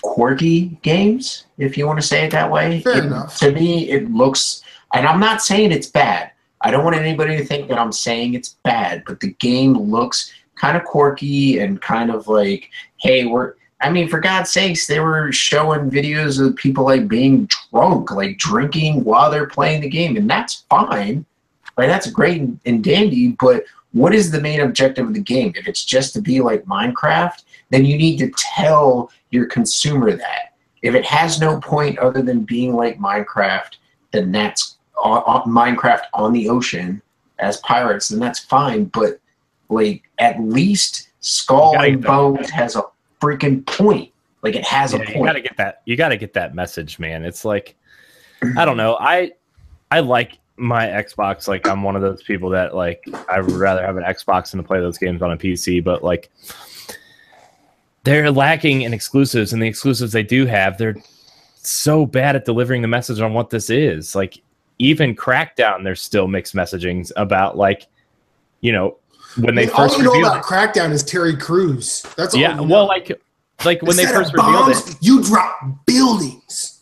quirky games, if you want to say it that way. Fair enough. To me, it looks, and I'm not saying it's bad. I don't want anybody to think that I'm saying it's bad, but the game looks kind of quirky and kind of like, hey, for God's sakes, they were showing videos of people like being drunk, like drinking while they're playing the game, and that's fine. Like, that's great and dandy, but what is the main objective of the game? If it's just to be like Minecraft, then you need to tell your consumer that. If it has no point other than being like Minecraft, then that's Minecraft on the ocean as pirates, then that's fine. But like, at least Skull and Bones has a freaking point. Like it has a You point. gotta get that. You gotta get that message, man. It's like, I don't know. I like my Xbox. Like I'm one of those people that like I would rather have an Xbox than to play those games on a PC. But like, they're lacking in exclusives, and the exclusives they do have, they're so bad at delivering the message on what this is. Like even Crackdown, there's still mixed messaging about like, you know, when they first all you know revealed about Crackdown is Terry Crews. That's all. yeah, you well, know. like when they Instead of first revealed bombs, it, you drop buildings.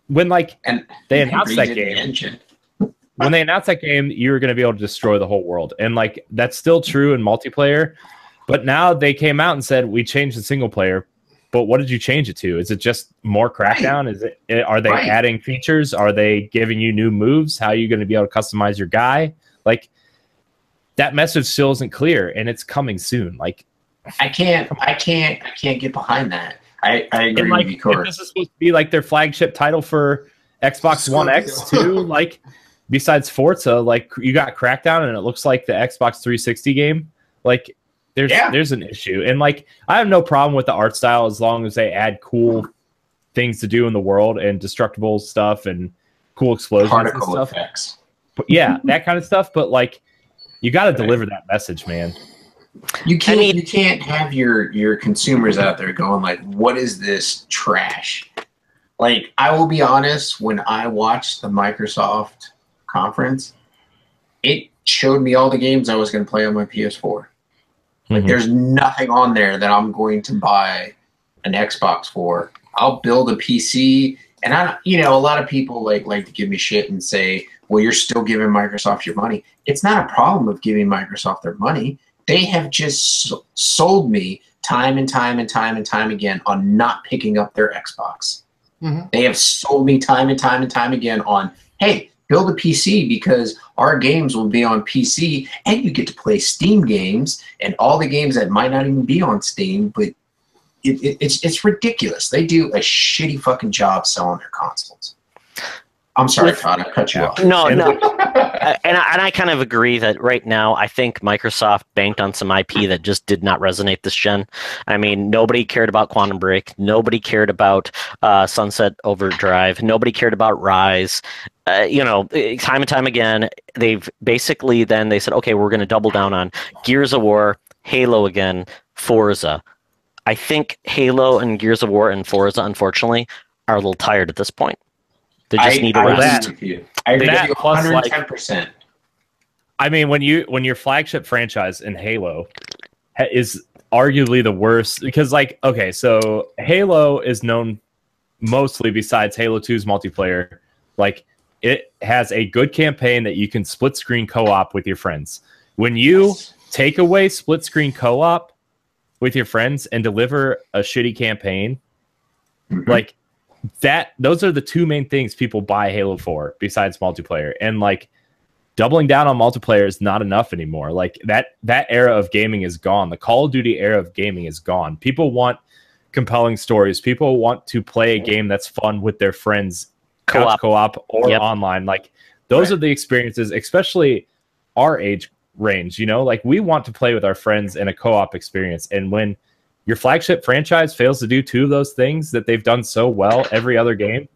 when like And they announced that redid the game, engine. when they announced that game, you were going to be able to destroy the whole world, and like that's still true in multiplayer. But now they came out and said we changed the single player. But what did you change it to? Is it just more Crackdown? Is it? Are they adding features? Are they giving you new moves? How are you going to be able to customize your guy? Like that message still isn't clear, and it's coming soon. Like I can't get behind that. I agree like, with you, Corey. if this is supposed to be like their flagship title for Xbox One X too, like besides Forza, like you got Crackdown, and it looks like the Xbox 360 game. Like there's an issue, and like I have no problem with the art style as long as they add cool things to do in the world and destructible stuff and cool explosions Particle and stuff. effects. But yeah, that kind of stuff. But like, you got to deliver that message, man. You can't have your consumers out there going like, what is this trash? Like, I will be honest, when I watched the Microsoft conference, it showed me all the games I was going to play on my PS4. Like, there's nothing on there that I'm going to buy an Xbox for. I'll build a PC, and a lot of people like to give me shit and say, well, you're still giving Microsoft your money. It's not a problem of giving Microsoft their money. They have just sold me time and time and time and time again on not picking up their Xbox. They have sold me time and time and time again on, hey, build a PC because our games will be on PC and you get to play Steam games and all the games that might not even be on Steam, but it's ridiculous. They do a shitty fucking job selling their consoles. I'm sorry, Todd, I cut you off. No. And I kind of agree that right now I think Microsoft banked on some IP that just did not resonate this gen. I mean, nobody cared about Quantum Break. Nobody cared about Sunset Overdrive. Nobody cared about Rise. Time and time again, they've basically then they said, okay, we're going to double down on Gears of War, Halo again, Forza. I think Halo and Gears of War and Forza, unfortunately, are a little tired at this point. They just need a rest. I agree with you 110%. I mean, when your flagship franchise in Halo is arguably the worst, because like, okay, so Halo is known mostly besides Halo 2's multiplayer, like it has a good campaign that you can split screen co-op with your friends. When you take away split screen co-op with your friends and deliver a shitty campaign, like that, those are the two main things people buy Halo for besides multiplayer. And like doubling down on multiplayer is not enough anymore. Like that era of gaming is gone. The Call of Duty era of gaming is gone. People want compelling stories. People want to play a game that's fun with their friends, co-op or online. Like those are the experiences, especially our age range, like we want to play with our friends in a co-op experience. And when your flagship franchise fails to do two of those things that they've done so well every other game,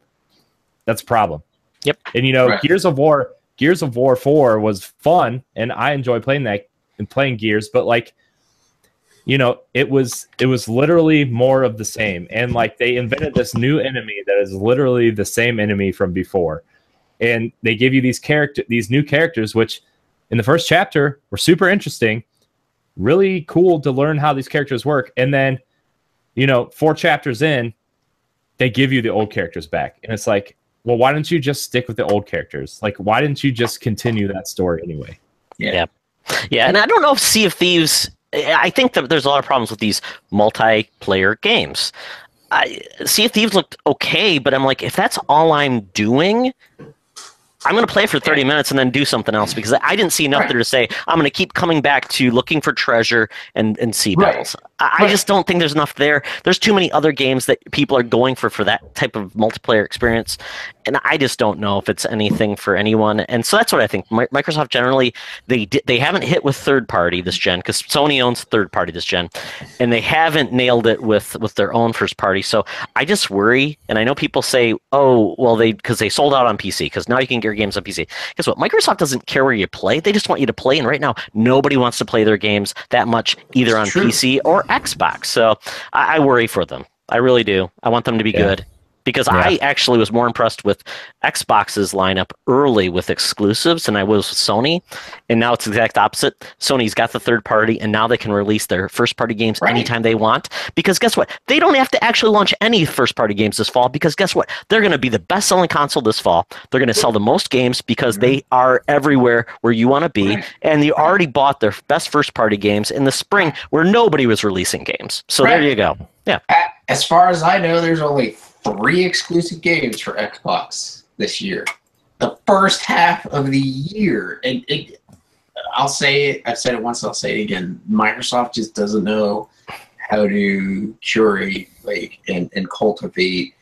that's a problem. Yep. And Gears of War 4 was fun, and I enjoy playing that and playing Gears, but like, it was literally more of the same. And like they invented this new enemy that is literally the same enemy from before. And they give you these new characters, which in the first chapter were super interesting. Really cool to learn how these characters work. And then, 4 chapters in, they give you the old characters back. And it's like, well, why didn't you just stick with the old characters? Like, why didn't you just continue that story anyway? Yeah. And I don't know if Sea of Thieves, I think that there's a lot of problems with these multiplayer games. Sea of Thieves looked okay, but I'm like, if that's all I'm doing, I'm going to play for 30 minutes and then do something else, because I didn't see enough there to say I'm going to keep coming back to looking for treasure and sea battles. I just don't think there's enough there. There's too many other games that people are going for that type of multiplayer experience, and I just don't know if it's anything for anyone. And so that's what I think. Microsoft generally, they haven't hit with third party this gen, because Sony owns third party this gen, and they haven't nailed it with their own first party. So I just worry, and I know people say, oh, well, because they sold out on PC, because now you can get your games on PC. Guess what? Microsoft doesn't care where you play. They just want you to play, and right now nobody wants to play their games that much either on PC or Xbox. So I worry for them. I really do. I want them to be good, because I actually was more impressed with Xbox's lineup early with exclusives than I was with Sony, and now it's the exact opposite. Sony's got the third party, and now they can release their first party games anytime they want, because guess what? They don't have to actually launch any first party games this fall, because guess what? They're going to be the best selling console this fall. They're going to sell the most games because they are everywhere where you want to be, and you already bought their best first party games in the spring where nobody was releasing games. So there you go. Yeah. As far as I know, there's only 3 exclusive games for Xbox this year. The first half of the year. And I'll say it, I've said it once, I'll say it again. Microsoft just doesn't know how to curate and cultivate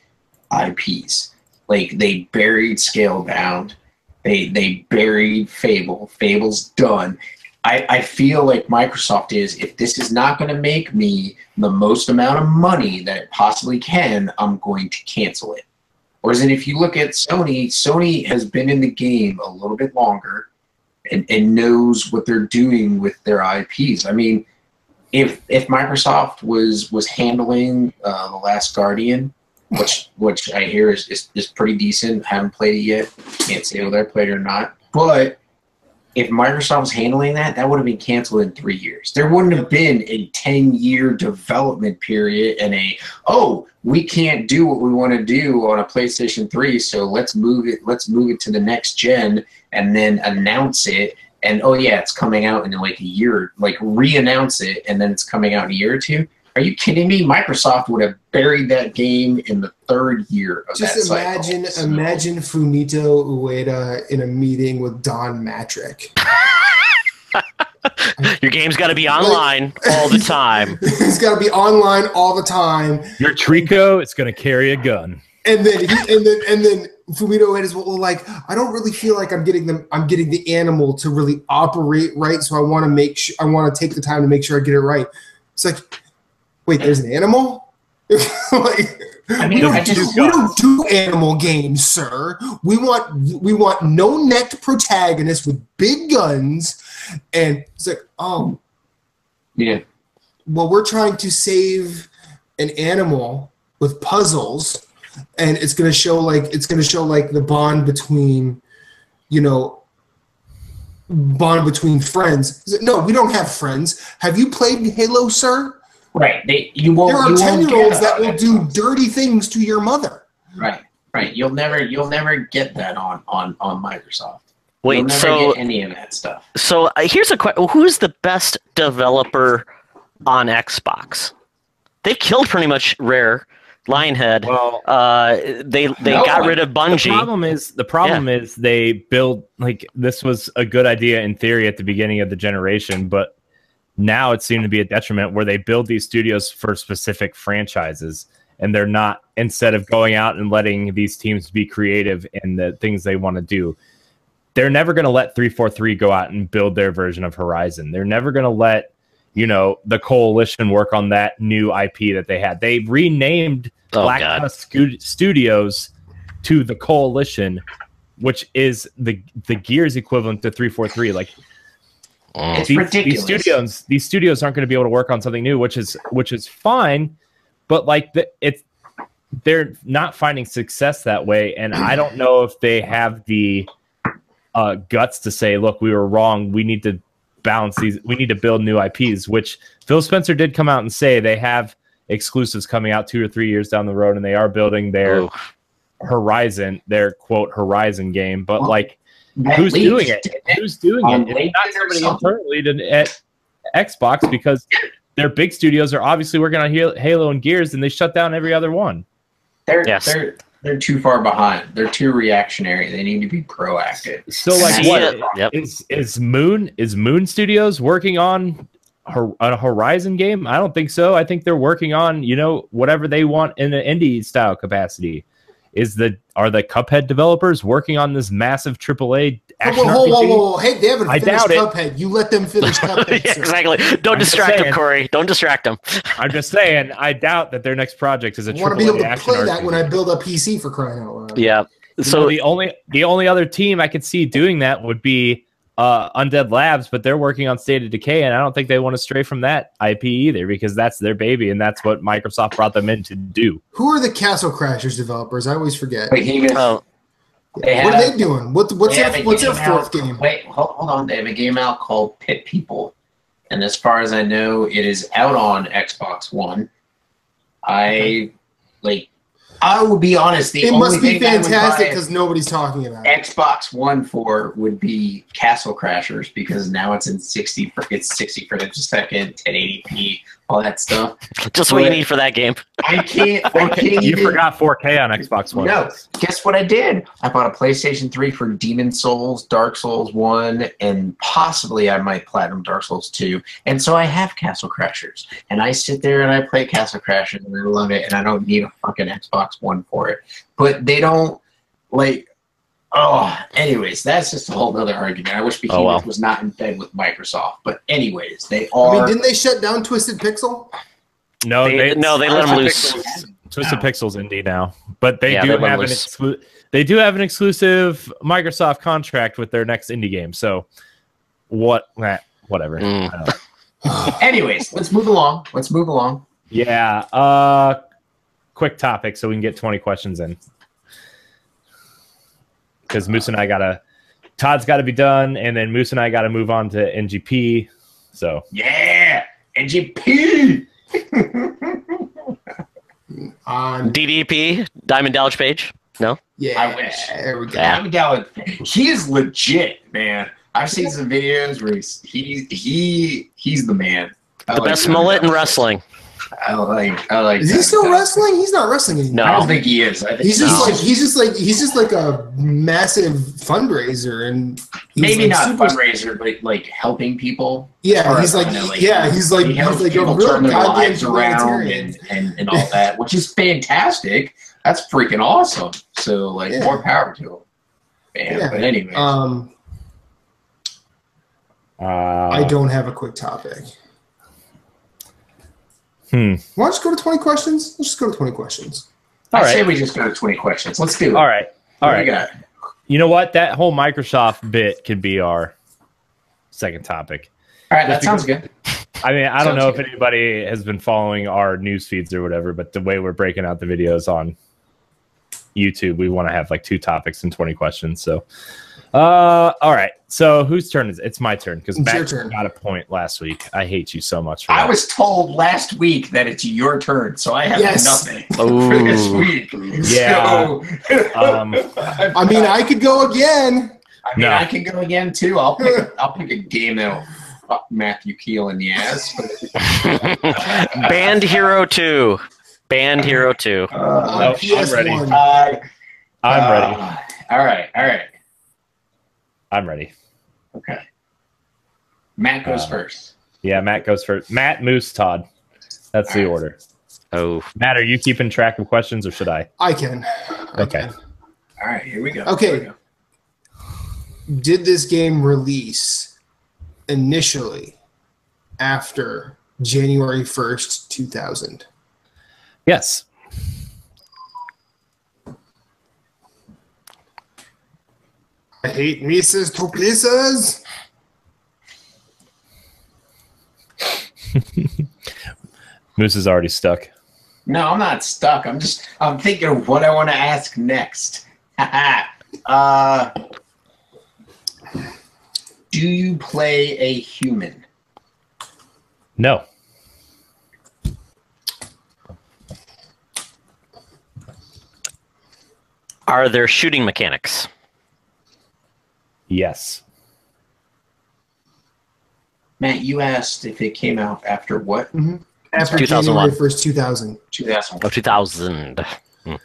IPs. Like, they buried Scalebound. They buried Fable. Fable's done. I feel like Microsoft is, if this is not going to make me the most amount of money that it possibly can, I'm going to cancel it. Whereas if you look at Sony, Sony has been in the game a little bit longer and knows what they're doing with their IPs. I mean, if Microsoft was handling The Last Guardian, which I hear is pretty decent, haven't played it yet, can't say whether I played it or not, but if Microsoft was handling that, that would have been canceled in 3 years. There wouldn't have been a 10-year development period and we can't do what we want to do on a PlayStation 3, so let's move it to the next gen and then announce it. And it's coming out in like a year, like re-announce it, and then it's coming out in a year or two. Are you kidding me? Microsoft would have buried that game in the 3rd year of that cycle. Just imagine Fumito Ueda in a meeting with Don Matrick. Your game's got to be online all the time. It's got to be online all the time. Your Trico is going to carry a gun. And then Fumito Ueda is like, I don't really feel like I'm getting the animal to really operate right, so I want to take the time to make sure I get it right. It's like, wait, there's an animal? Like, we don't do animal games, sir. We want no-necked protagonists with big guns, and it's like, well, we're trying to save an animal with puzzles, and it's gonna show like the bond between friends. No, we don't have friends. Have you played Halo, sir? Right. There are 10-year-olds that will do dirty things to your mother. Right. You'll never get that on Microsoft. Wait, you'll never get any of that stuff. So here's a question: who's the best developer on Xbox? They killed pretty much Rare, Lionhead. Well, they got rid of Bungie. The problem is they build, like, this was a good idea in theory at the beginning of the generation, but now it seemed to be a detriment where they build these studios for specific franchises, and they're not, instead of going out and letting these teams be creative in the things they want to do. They're never going to let 343 go out and build their version of Horizon. They're never going to let, the Coalition work on that new IP that they had. They renamed Black Tusk Studios to the Coalition, which is the Gears equivalent to 343. Like, it's ridiculous. These studios aren't going to be able to work on something new, which is fine, but like they're not finding success that way, and I don't know if they have the guts to say, "Look, we were wrong. We need to balance these. We need to build new IPs." Which Phil Spencer did come out and say they have exclusives coming out 2 or 3 years down the road, and they are building their Horizon, their quote Horizon game, but like. Who's doing it? Who's doing it? It's not somebody internally at Xbox, because their big studios are obviously working on Halo and Gears, and they shut down every other one. They're too far behind. They're too reactionary. They need to be proactive. So, like, is Moon Studios working on a Horizon game? I don't think so. I think they're working on, whatever they want in an indie style capacity. Are the Cuphead developers working on this massive AAA action RPG? Whoa. Hey, they haven't finished doubt it. Cuphead. You let them finish Cuphead. Yeah, sir. exactly. Don't distract him, Corey. Don't distract him. I'm just saying, I doubt that their next project is a I want to be AAA able to action play that RPG. when I build a PC, for crying out loud. Yeah. So So the only other team I could see doing that would be Undead Labs, but they're working on State of Decay, and I don't think they want to stray from that IP either, because that's their baby, and that's what Microsoft brought them in to do. Who are the Castle Crashers developers? I always forget. oh, What are they doing? What's their fourth game? Wait, hold on. They have a game out called Pit People, and as far as I know, it is out on Xbox One. I will be honest. The It only must be thing I would fantastic buy because nobody's talking about it. Xbox One for would be Castle Crashers, because now it's in 60 frames a second, 1080p, all that stuff. just what you need for that game. I can't You even. forgot 4K on Xbox One. No, guess what I did? I bought a PlayStation 3 for Demon Souls, Dark Souls 1, and possibly I might platinum Dark Souls 2. And so I have Castle Crashers. And I sit there and I play Castle Crashers and I love it, and I don't need a fucking Xbox One for it. But they don't, anyways, that's just a whole other argument. I wish Behemoth was not in bed with Microsoft. But anyways, they are. Didn't they shut down Twisted Pixel? No, They let them loose. Twisted Pixel's indie now, but they Yeah, do they let have them an loose. they do have an exclusive Microsoft contract with their next indie game. So whatever. I don't know. Anyways, let's move along. Yeah. Quick topic so we can get 20 questions in. Because Moose and I Todd's got to be done, and then Moose and I got to move on to NGP. So Yeah, NGP. DDP, Diamond Dallas Page. No? Yeah, I wish. There we go. Yeah. He is legit, man. I've seen some videos where he's the man. The best mullet in wrestling. I like. Is he still wrestling? He's not wrestling anymore. No. I don't think he is. I think He's just like a massive fundraiser, and he's maybe like not super, fundraiser, but like helping people. Yeah, he's like he he's like helps a people real turn their goddamn lives around humanitarian. and all that, which is fantastic. That's freaking awesome. So more power to him. Man, Yeah. But anyway, I don't have a quick topic. Why don't you just go to 20 questions? Let's just go to 20 questions. All I say right. we just go to 20 questions. Let's do it. All right. What do you got? You know what? That whole Microsoft bit could be our second topic. All right, that sounds good. I mean, I don't Sounds know good. if anybody has been following our news feeds or whatever, but the way we're breaking out the videos on YouTube, we want to have 2 topics and 20 questions. So, all right. So whose turn is it? It's my turn because It's your Matt turn. got a point last week. I hate you so much. For I that. was told last week that it's your turn, so I have nothing for this week. Yeah. I mean, I could go again. No. I can go again too. I'll pick a game that'll fuck Matthew Keel in the ass. Band Hero 2. Band Hero 2. I'm ready. PS1. I'm ready. All right. I'm ready. Okay. Matt goes first. Yeah, Matt goes first. Matt, Moose, Todd. That's the order. Oh. Matt, are you keeping track of questions or should I? I can. Okay. All right, here we go. Okay. Here we go. Did this game release initially after January 1st, 2000? Yes. I hate Mises to pieces. Moose is already stuck. No, I'm not stuck. I'm thinking of what I want to ask next. Do you play a human? No. Are there shooting mechanics? Yes. Matt, you asked if it came out after what? After 2001. January 1st, 2000. 2000. Oh, 2000. And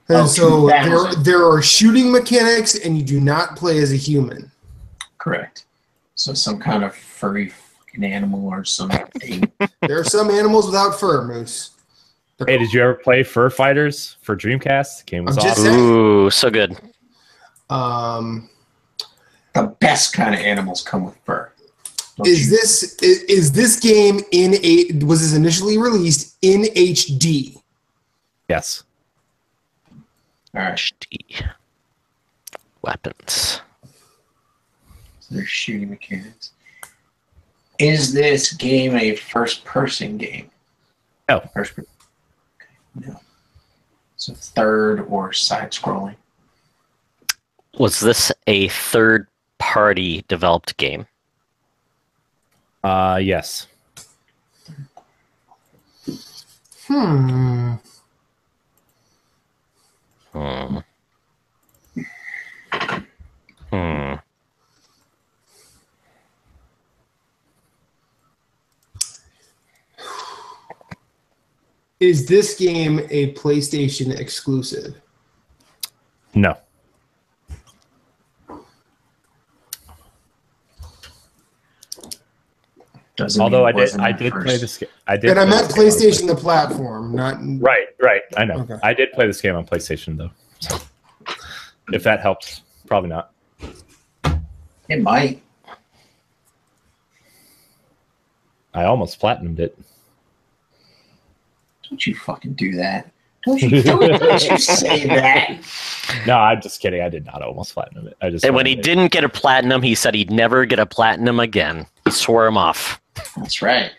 Oh, so 2000. there are shooting mechanics, and you do not play as a human. Correct. So some kind of furry an animal or something. There are some animals without fur, Moose. Hey, did you ever play Fur Fighters for Dreamcast? The game was I'm just awesome. saying. Ooh, so good. Um, The best kind of animals come with fur. is this game was this initially released in HD? Yes. All right. HD. Weapons. So there's shooting mechanics. Is this game a first-person game? No. First person. Okay. No. So third or side-scrolling. Was this a third-party developed game? Yes. Hmm. Is this game a PlayStation exclusive? No. Although I did play this game. And I meant PlayStation, the platform, not Right. I know. Okay. I did play this game on PlayStation though. So, if that helps, probably not. It might. I almost platinumed it. Don't you fucking do that. Don't you say that. No, I'm just kidding. I did not almost platinum it. And when he didn't get a platinum, he said he'd never get a platinum again. He swore him off. That's right.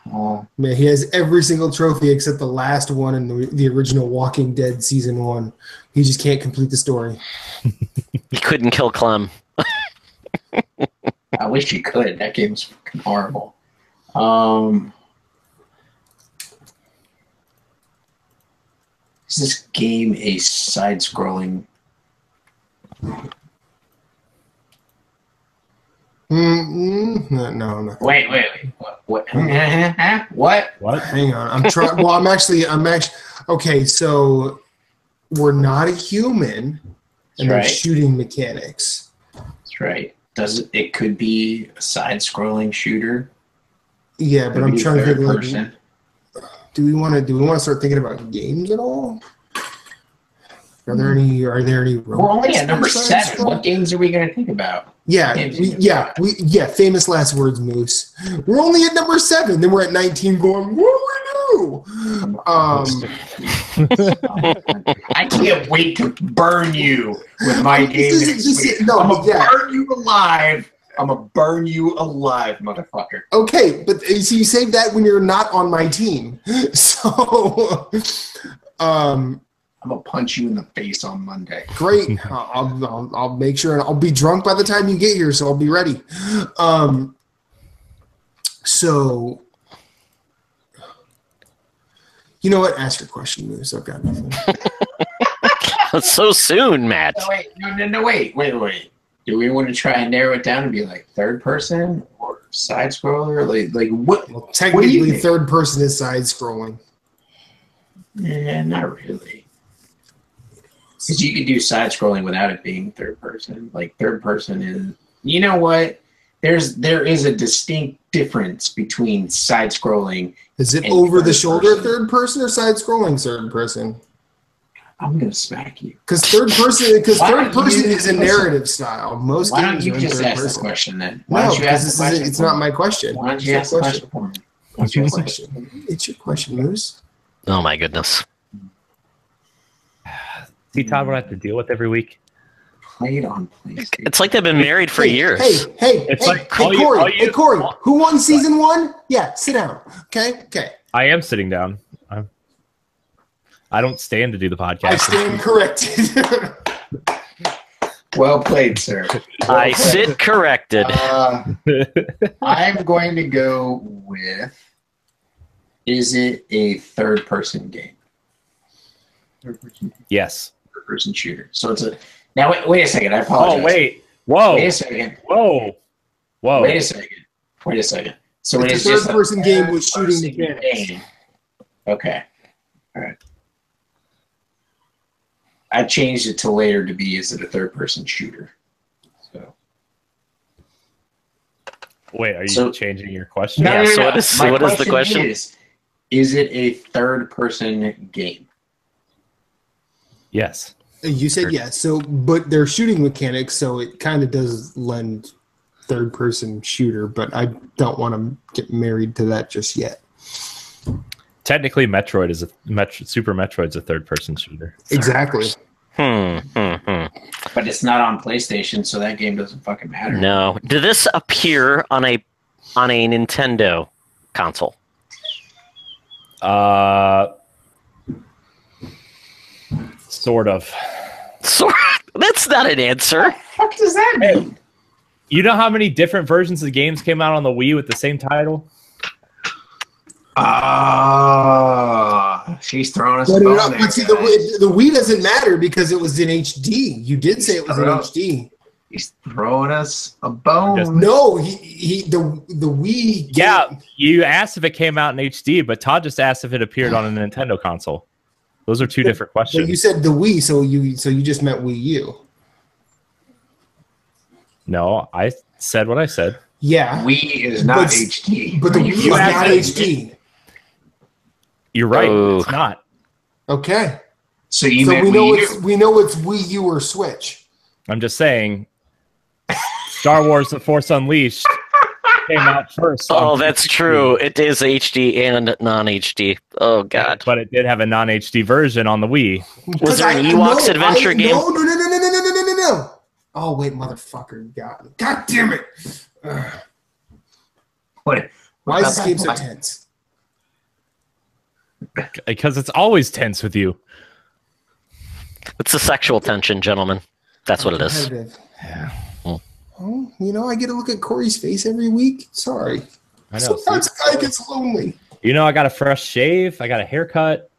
Man, he has every single trophy except the last one in the original Walking Dead season 1. He just can't complete the story. He couldn't kill Clem. I wish he could. That game's fucking horrible. Is this game a side-scrolling? No, I'm not. Wait. What? What? Hang on. I'm trying. Well, I'm actually. Okay, so we're not a human, and there's shooting mechanics. That's right. It could be a side-scrolling shooter? Yeah, but I'm trying to think. Person. Do we want to start thinking about games at all? Are there any? We're only at number 7. What games are we going to think about? Famous last words, Moose. We're only at number 7. Then we're at 19, going, what do we do? I can't wait to burn you with my game. I'm gonna burn you alive. I'm gonna burn you alive, motherfucker. Okay, but so you save that when you're not on my team. So, I'm gonna punch you in the face on Monday. Great. I'll make sure, and I'll be drunk by the time you get here, so I'll be ready. So, you know what? Ask your question, Moose. I've got nothing. So soon, Matt. No, wait. Do we want to try and narrow it down and be like third person or side scroller? Like what? Well, technically, third person is side scrolling. Yeah, not really. Because you could do side scrolling without it being third person. Like third person is, you know what? There is a distinct difference between side scrolling. Is it over the shoulder third person or side scrolling third person? I'm gonna smack you. Because third person is a narrative style. Most why games don't you are just third ask person. the question then? No, because it's not my question. Why don't you ask the question for me? What's your question? It's your question, Moose. Oh my goodness. See, Todd, what I have to deal with every week. Played on PlayStation. It's like they've been married for years. Hey, Corey. Who won season 1? Yeah, sit down. Okay. I am sitting down. I don't stand to do the podcast. I stand corrected. Well played, sir. I sit corrected. I'm going to go with, is it a third-person game? Yes. Third-person shooter. So it's a... Now, wait a second. I apologize. Oh, wait. Whoa. Wait a second. Whoa. Wait a second. So it's a third-person game with shooting mechanics. Okay. All right. I changed it to later to be, is it a third-person shooter? So Wait, are you So- changing your question? Yeah, so what is- My what is the question? Is it a third-person game? Yes. You said yes. So, but they're shooting mechanics, so it kind of does lend third-person shooter. But I don't want to get married to that just yet. Technically, Metroid is Super Metroid's a third-person shooter. Exactly. But it's not on PlayStation, so that game doesn't fucking matter. No. Did this appear on a Nintendo console? Sort of. That's not an answer. What the fuck does that mean? You know how many different versions of games came out on the Wii with the same title? She's throwing us But, a bone but there, see, guys. the Wii doesn't matter because it was in HD. You did say it was in HD. He's throwing us a bone. No, the Wii. Yeah, you asked if it came out in HD, but Todd just asked if it appeared on a Nintendo console. Those are two different But you questions. said the Wii, so you just meant Wii U. No, I said what I said. Yeah, Wii is not But- HD. but the Are Wii you is not fucking- HD. You're right. Oh. It's not. Okay, So you so meant we know it's Wii U or Switch. I'm just saying. Star Wars: The Force Unleashed came out first. on Oh, that's 360, true. It is HD and non-HD. Oh God. but it did have a non-HD version on the Wii. Was there an Ewoks adventure game? No. Oh wait, motherfucker! God damn it! What? Why is this game so tense? Because it's always tense with you. It's a sexual tension, gentlemen. That's what it is. Competitive. Yeah. Oh, I get to look at Corey's face every week. Sorry. I know. Sometimes a guy gets lonely. I got a fresh shave. I got a haircut.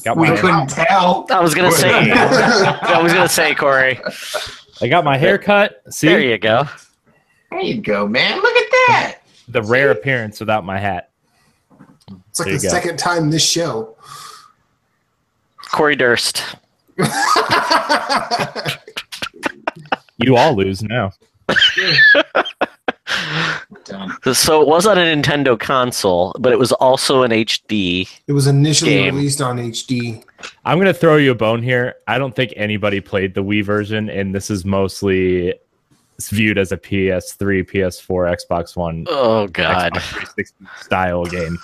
Got We my, couldn't tell. I was gonna say. I was gonna say, Corey. I got my haircut. See There you go. There you go, man. Look at that. the rare appearance without my hat. It's like There the you go. second time this show. Corey Durst. You all lose now. Done. So it was on a Nintendo console, but it was also an HD. It was initially Game. released on HD. I'm going to throw you a bone here. I don't think anybody played the Wii version, and this is mostly viewed as a PS3, PS4, Xbox One, Oh God. Xbox 360 style game.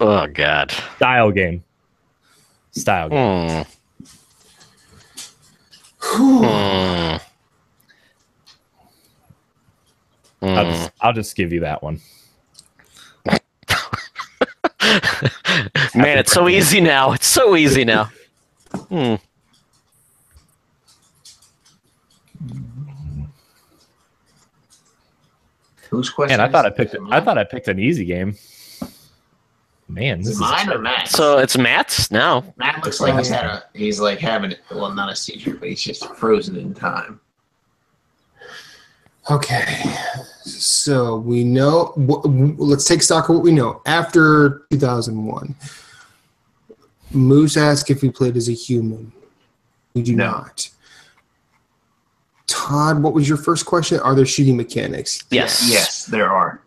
Oh God. Style game. Style game. I'll just give you that one. Man, it's so easy now. It's so easy now. Whose question? Man, is it? I thought I picked an easy game. Man, this Is is it mine or Matt's? So it's Matt's now. Matt looks like he's like having well, not a seizure, but he's just frozen in time. Okay. So we know. Let's take stock of what we know. After 2001, Moose asked if we played as a human. We do No. not. Todd, what was your first question? Are there shooting mechanics? Yes. Yes, there are.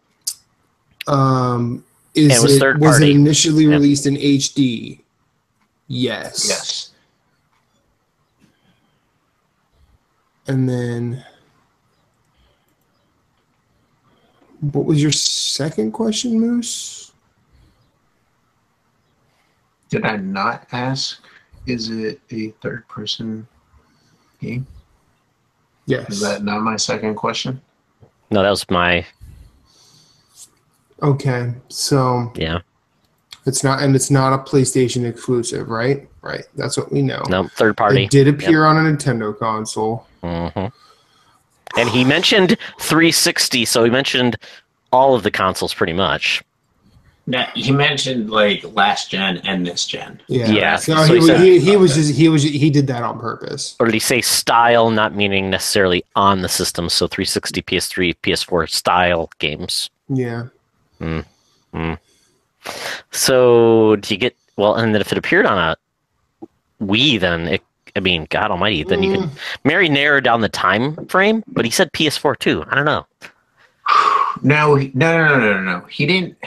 Is it was third party. it initially Yeah. released in HD? Yes. Yes. And then, what was your second question, Moose? Did I not ask? Is it a third-person game? Yes. Is that not my second question? No, that was my Okay, so yeah. it's not a PlayStation exclusive, right? Right. That's what we know. No, third party. It did appear on a Nintendo console. And he mentioned 360, so he mentioned all of the consoles pretty much. Now, he mentioned like last gen and this gen. Yeah. Yeah, So so he did that on purpose. Or did he say style, not meaning necessarily on the system? So 360, PS3, PS4 style games. Yeah. So do you get and then if it appeared on a Wii, then God Almighty, then you can Mary narrowed down the time frame, but he said PS4 too. I don't know. No. He didn't.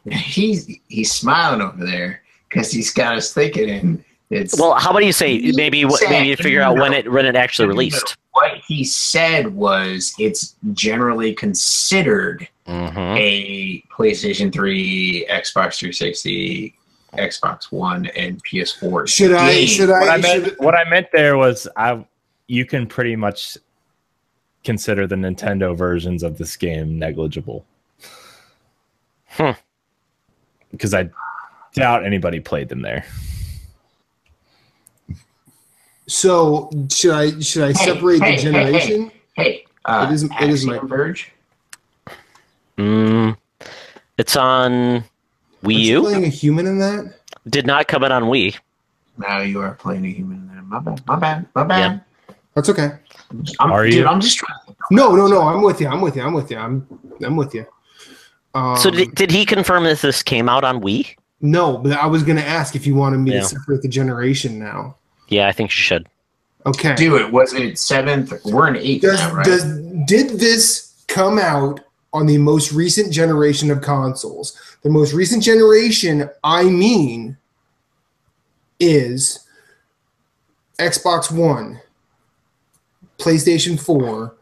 He's smiling over there because he's got us thinking, and it's. Well, how about you say maybe you figure out when it actually released? What he said was it's generally considered a PlayStation 3, Xbox 360, Xbox One, and PS4. What I meant there was you can pretty much consider the Nintendo versions of this game negligible. Because I doubt anybody played them there. So should I separate the generation? It is my Verge. It's on Wii U. Playing a human in that did not come out on Wii. Now you are playing a human in that. My bad. Yeah. That's okay. I'm just trying. No. I'm with you. I'm with you. So did he confirm that this came out on Wii? No, but I was going to ask if you wanted me to separate the generation now. Yeah, I think you should. Okay. Do it. Was it 7th? We're in 8th now, right? Did this come out on the most recent generation of consoles? The most recent generation, I mean, is Xbox One, PlayStation 4.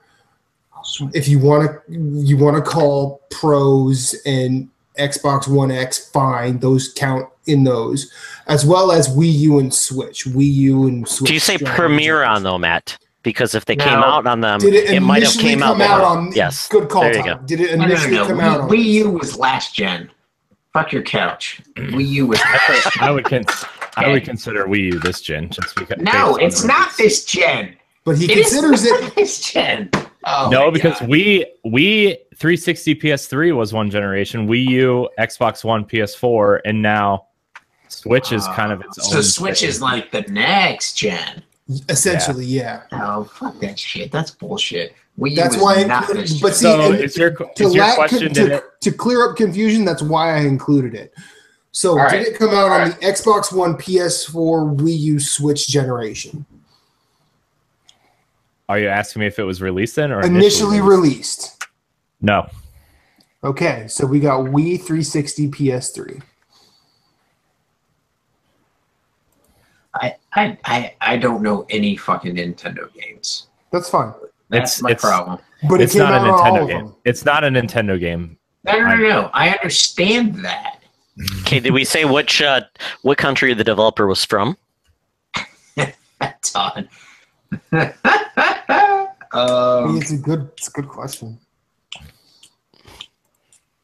If you want to call Pros and Xbox One X, fine, those count in those, as well as Wii U and Switch. Do you say premiere on though, Matt? Because if they came out on them, it might have came out on. Yes, good call. There you go. Did it initially come out on? Wii U was last gen. Fuck your couch. Wii U was. I would consider Wii U this gen. Just because no, it's not this gen. But he considers it this gen. Oh no, because Wii 360 PS3 was one generation, Wii U, Xbox One, PS4, and now Switch is kind of its own. So Switch is like the next gen. Essentially, yeah. Oh, fuck that shit. That's bullshit. That's why. But see, so is your question to clear up confusion? That's why I included it. So did it come out on the Xbox One, PS4, Wii U, Switch generation? Are you asking me if it was released then, or initially released? No. Okay, so we got Wii 360, PS3. I don't know any fucking Nintendo games. That's fine. That's my problem. But it's not a Nintendo game. It's not a Nintendo game. No. I understand that. Okay, did we say what country the developer was from? Todd. It's a good question.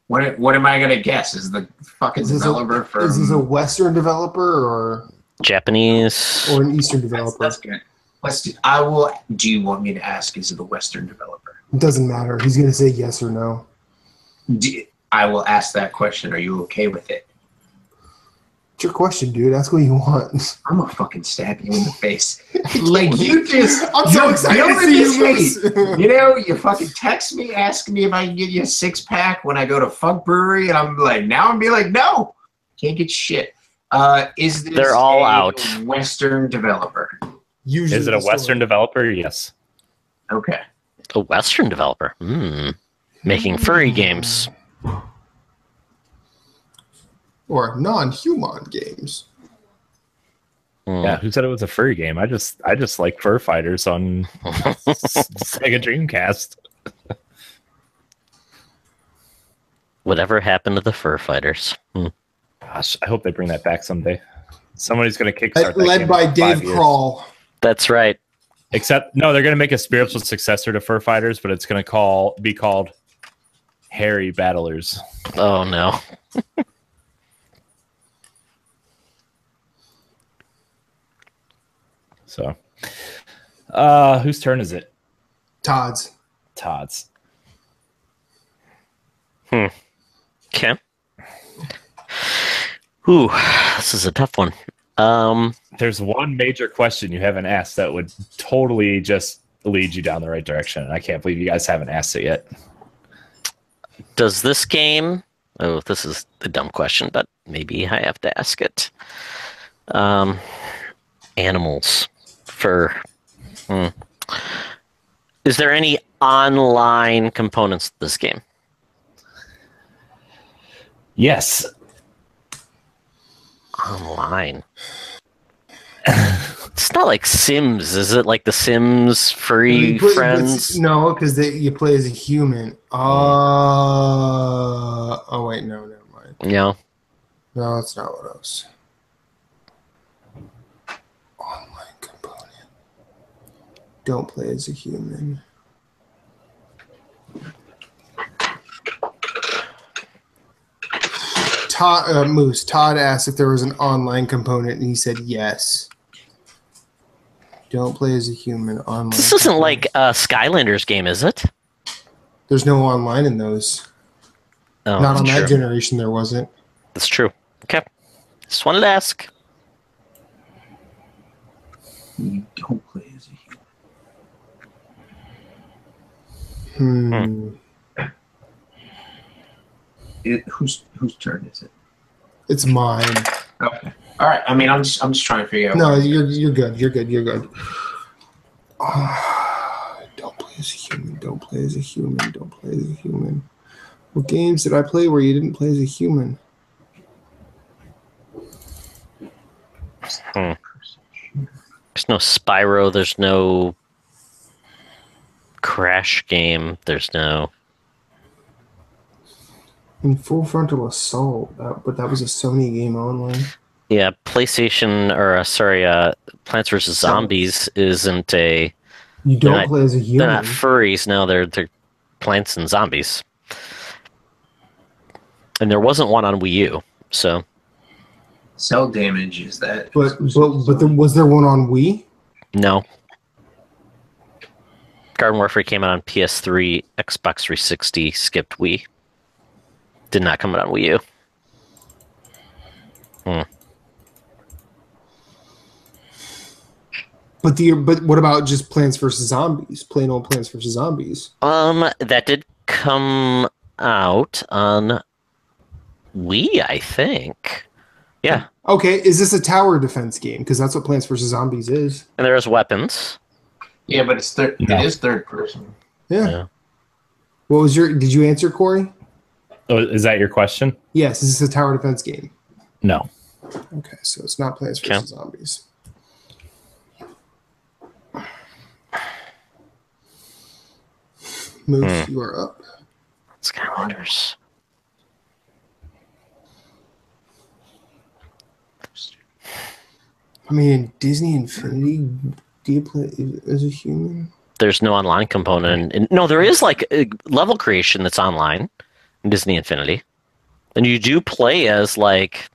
What am I gonna guess? Is the fucking developer from? Is this a Western developer or Japanese or an Eastern developer? That's good. I will. Do you want me to ask? Is it a Western developer? It doesn't matter. He's gonna say yes or no. I will ask that question. Are you okay with it? It's your question, dude. Ask what you want. I'm gonna fucking stab you in the face. Like you just. I'm so excited to see you lose. You know, you fucking text me, asking me if I can get you a 6-pack when I go to Funk Brewery, and I'm like, no, can't get shit. Is this They're all out. Western developer? Usually is it a Western developer? Yes. Okay. A Western developer. Making furry games. Or non-human games. Yeah, who said it was a furry game? I just like fur fighters on Sega Dreamcast. Whatever happened to the fur fighters? Gosh, I hope they bring that back someday. Somebody's going to kickstart that led game by in Dave 5 years. Kroll. That's right. Except, no, they're going to make a spiritual successor to Fur Fighters, but it's going to be called Hairy Battlers. Oh, no. So, whose turn is it? Todd's. Okay. Ooh, this is a tough one. There's one major question you haven't asked that would totally just lead you down the right direction, and I can't believe you guys haven't asked it yet. Does this game... Oh, this is a dumb question, but maybe I have to ask it. Animals. Fur. Is there any online components to this game? Yes. Online. It's not like Sims, is it? Like the Sims free friends? No, because you play as a human. Oh wait, no, never mind. Yeah. No, that's not what I was. Online component. Don't play as a human. Todd asked if there was an online component, and he said yes. Don't play as a human online. This isn't like a Skylanders game, is it? There's no online in those. Oh, Not on true. that generation, there wasn't. That's true. Okay. Just wanted to ask. You don't play as a human. Whose turn is it? It's mine. Okay. All right. I mean, I'm just trying to figure out. No, you're good. You're good. Don't play as a human. Don't play as a human. Don't play as a human. What games did I play where you didn't play as a human? There's no Spyro. There's no Crash game. There's no. In Full Frontal Assault, but that was a Sony game online. Yeah, PlayStation Plants vs. Zombies isn't a. You don't play as a human. They're not furries. No, they're plants and zombies. And there wasn't one on Wii U, so. Cell Damage is that? But was there one on Wii? No. Garden Warfare came out on PS3, Xbox 360, skipped Wii. Did not come out on Wii U. But what about just Plants vs. Zombies? Plain old Plants vs. Zombies. That did come out on Wii, I think. Yeah. Okay, is this a tower defense game? Because that's what Plants vs. Zombies is. And there's weapons. Yeah, but it is third person. Yeah. What was did you answer, Corey? Oh, is that your question? Yes, is this a tower defense game? No. Okay, so it's not Plants vs. Zombies. Moose, you are up. Skylanders. I mean, Disney Infinity, do you play as a human? There's no online component. And no, there is like a level creation that's online in Disney Infinity. And you do play as like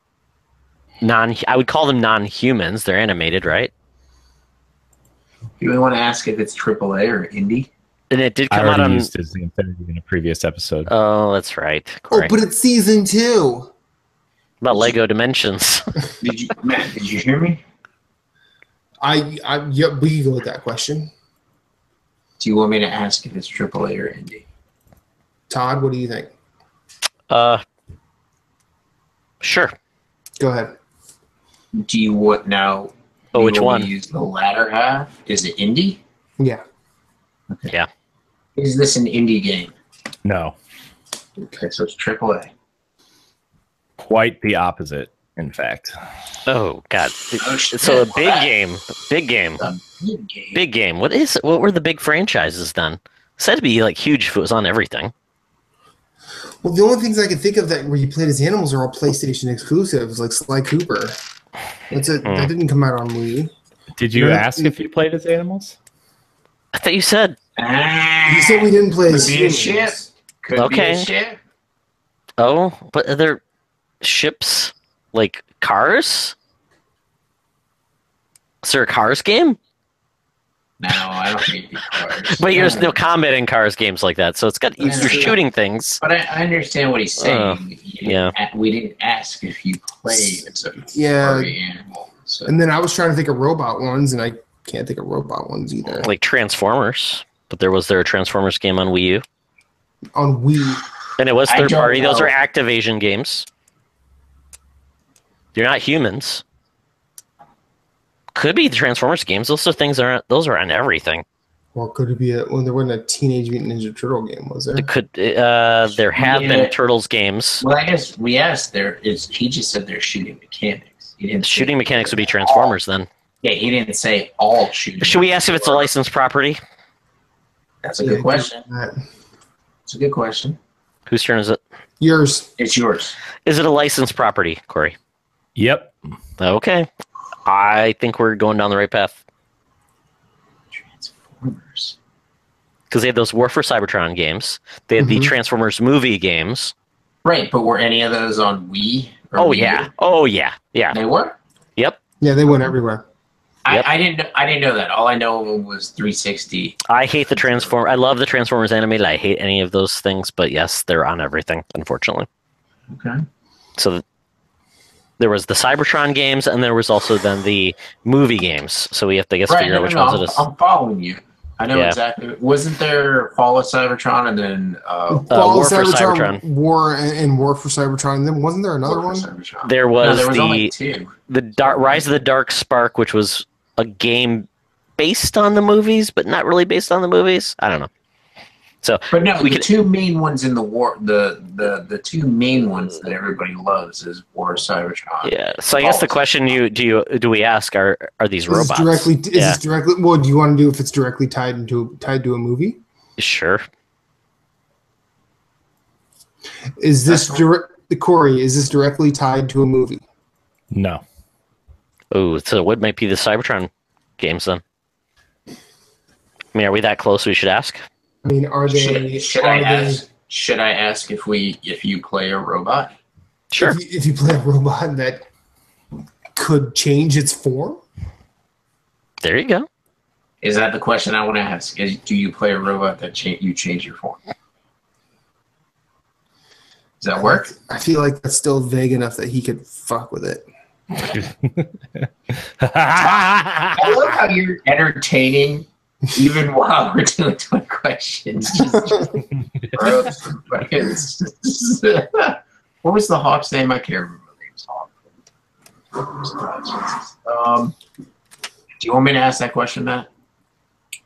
I would call them non-humans. They're animated, right? Do we want to ask if it's AAA or indie? And it did I come out already on used Disney Infinity in a previous episode. Oh, that's right. Corey. Oh, but it's season 2. About Lego Dimensions. Matt, did you hear me? Yeah, we can go with that question. Do you want me to ask if it's AAA or indie? Todd, what do you think? Sure. Go ahead. Do you want now? Oh, which one? Use the latter half. Is it indie? Yeah. Okay. Yeah. Is this an indie game? No. Okay, so it's AAA. Quite the opposite, in fact. Oh God! So a big game. Big game. A big game. Big game. What were the big franchises then? It said to be like huge if it was on everything. Well, the only things I could think of that where you played as animals are all PlayStation exclusives, like Sly Cooper. That's it. That didn't come out on Wii. Did you ask if you played as animals? I thought you said. You said we didn't play as Could be a humans. ship. Could Okay. be a ship. Oh, but are there ships like cars? Is there a Cars game? No, I don't think it'd be cars. But there's no combat in Cars games like that, so it's got you're Yeah. shooting things. But I understand what he's saying. yeah. We didn't ask if you played as a Yeah. furry animal. So. And then I was trying to think of robot ones, and I can't think of robot ones either. Like Transformers. But was there a Transformers game on Wii U? On Wii. And it was I third don't party. Those know. are Activision games. You're not humans. Could be the Transformers games. Those are on everything. Or could it be there wasn't a Teenage Mutant Ninja Turtle game, was there? It could. There have been Turtles games. Well, I guess we asked. He just said they're shooting mechanics. He didn't Shooting mechanics would be Transformers then. Yeah, he didn't say all shooting. Should we ask if it's a licensed property? That's a good question. It's a good question. Whose turn is it? Yours. It's yours. Is it a licensed property, Corey? Yep. Okay. I think we're going down the right path. Transformers. Because they had those War for Cybertron games. They had the Transformers movie games. Right, but were any of those on Wii? Oh, Wii yeah. U? Oh, yeah. Yeah. They were? Yep. Yeah, they went everywhere. Yep. I didn't know that. All I know was 360. I hate the Transformers. I love the Transformers animated. I hate any of those things. But yes, they're on everything, unfortunately. Okay. So there was the Cybertron games, and there was also then the movie games. So we have to, I guess, figure out which ones it is. I'm following you. I know exactly. Wasn't there Fall of Cybertron and then Fall War of for Cybertron? War and War for Cybertron. And then wasn't there another one? There was, there was only two. Rise of the Dark Spark, which was a game based on the movies, but not really based on the movies. I don't know. So, but no, the two main ones in the war, the two main ones that everybody loves is War of Cybertron. Yeah. So I guess the question do we ask are these robots? Is this directly? Well, do you want to do if it's directly tied to a movie? Sure. Is this Corey? Is this directly tied to a movie? No. Oh, so what might be the Cybertron games then? I mean, are we that close? We should ask. I mean, are they? Should I ask if you play a robot? Sure. If you play a robot that could change its form. There you go. Is that the question I want to ask? Do you play a robot that you change your form? Does that work? I feel like that's still vague enough that he could fuck with it. I love how you're entertaining even while we're doing questions. What was the Hawk's name? I can't remember the name's Hawk. Do you want me to ask that question, Matt?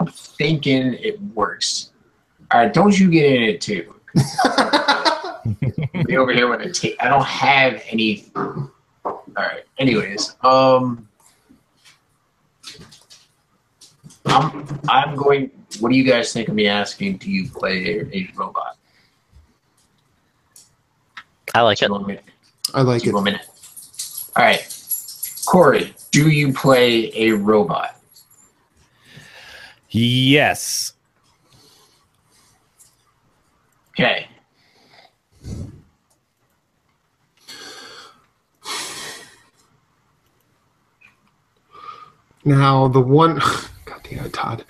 I'm thinking it works. All right, don't you get in it too. Be over here with a tape. I don't have any. All right. Anyways, I'm going. What do you guys think of me asking? Do you play a robot? I like it. I like it. 1 minute. All right, Corey, do you play a robot? Yes. Okay. Now the one. God damn it, Todd.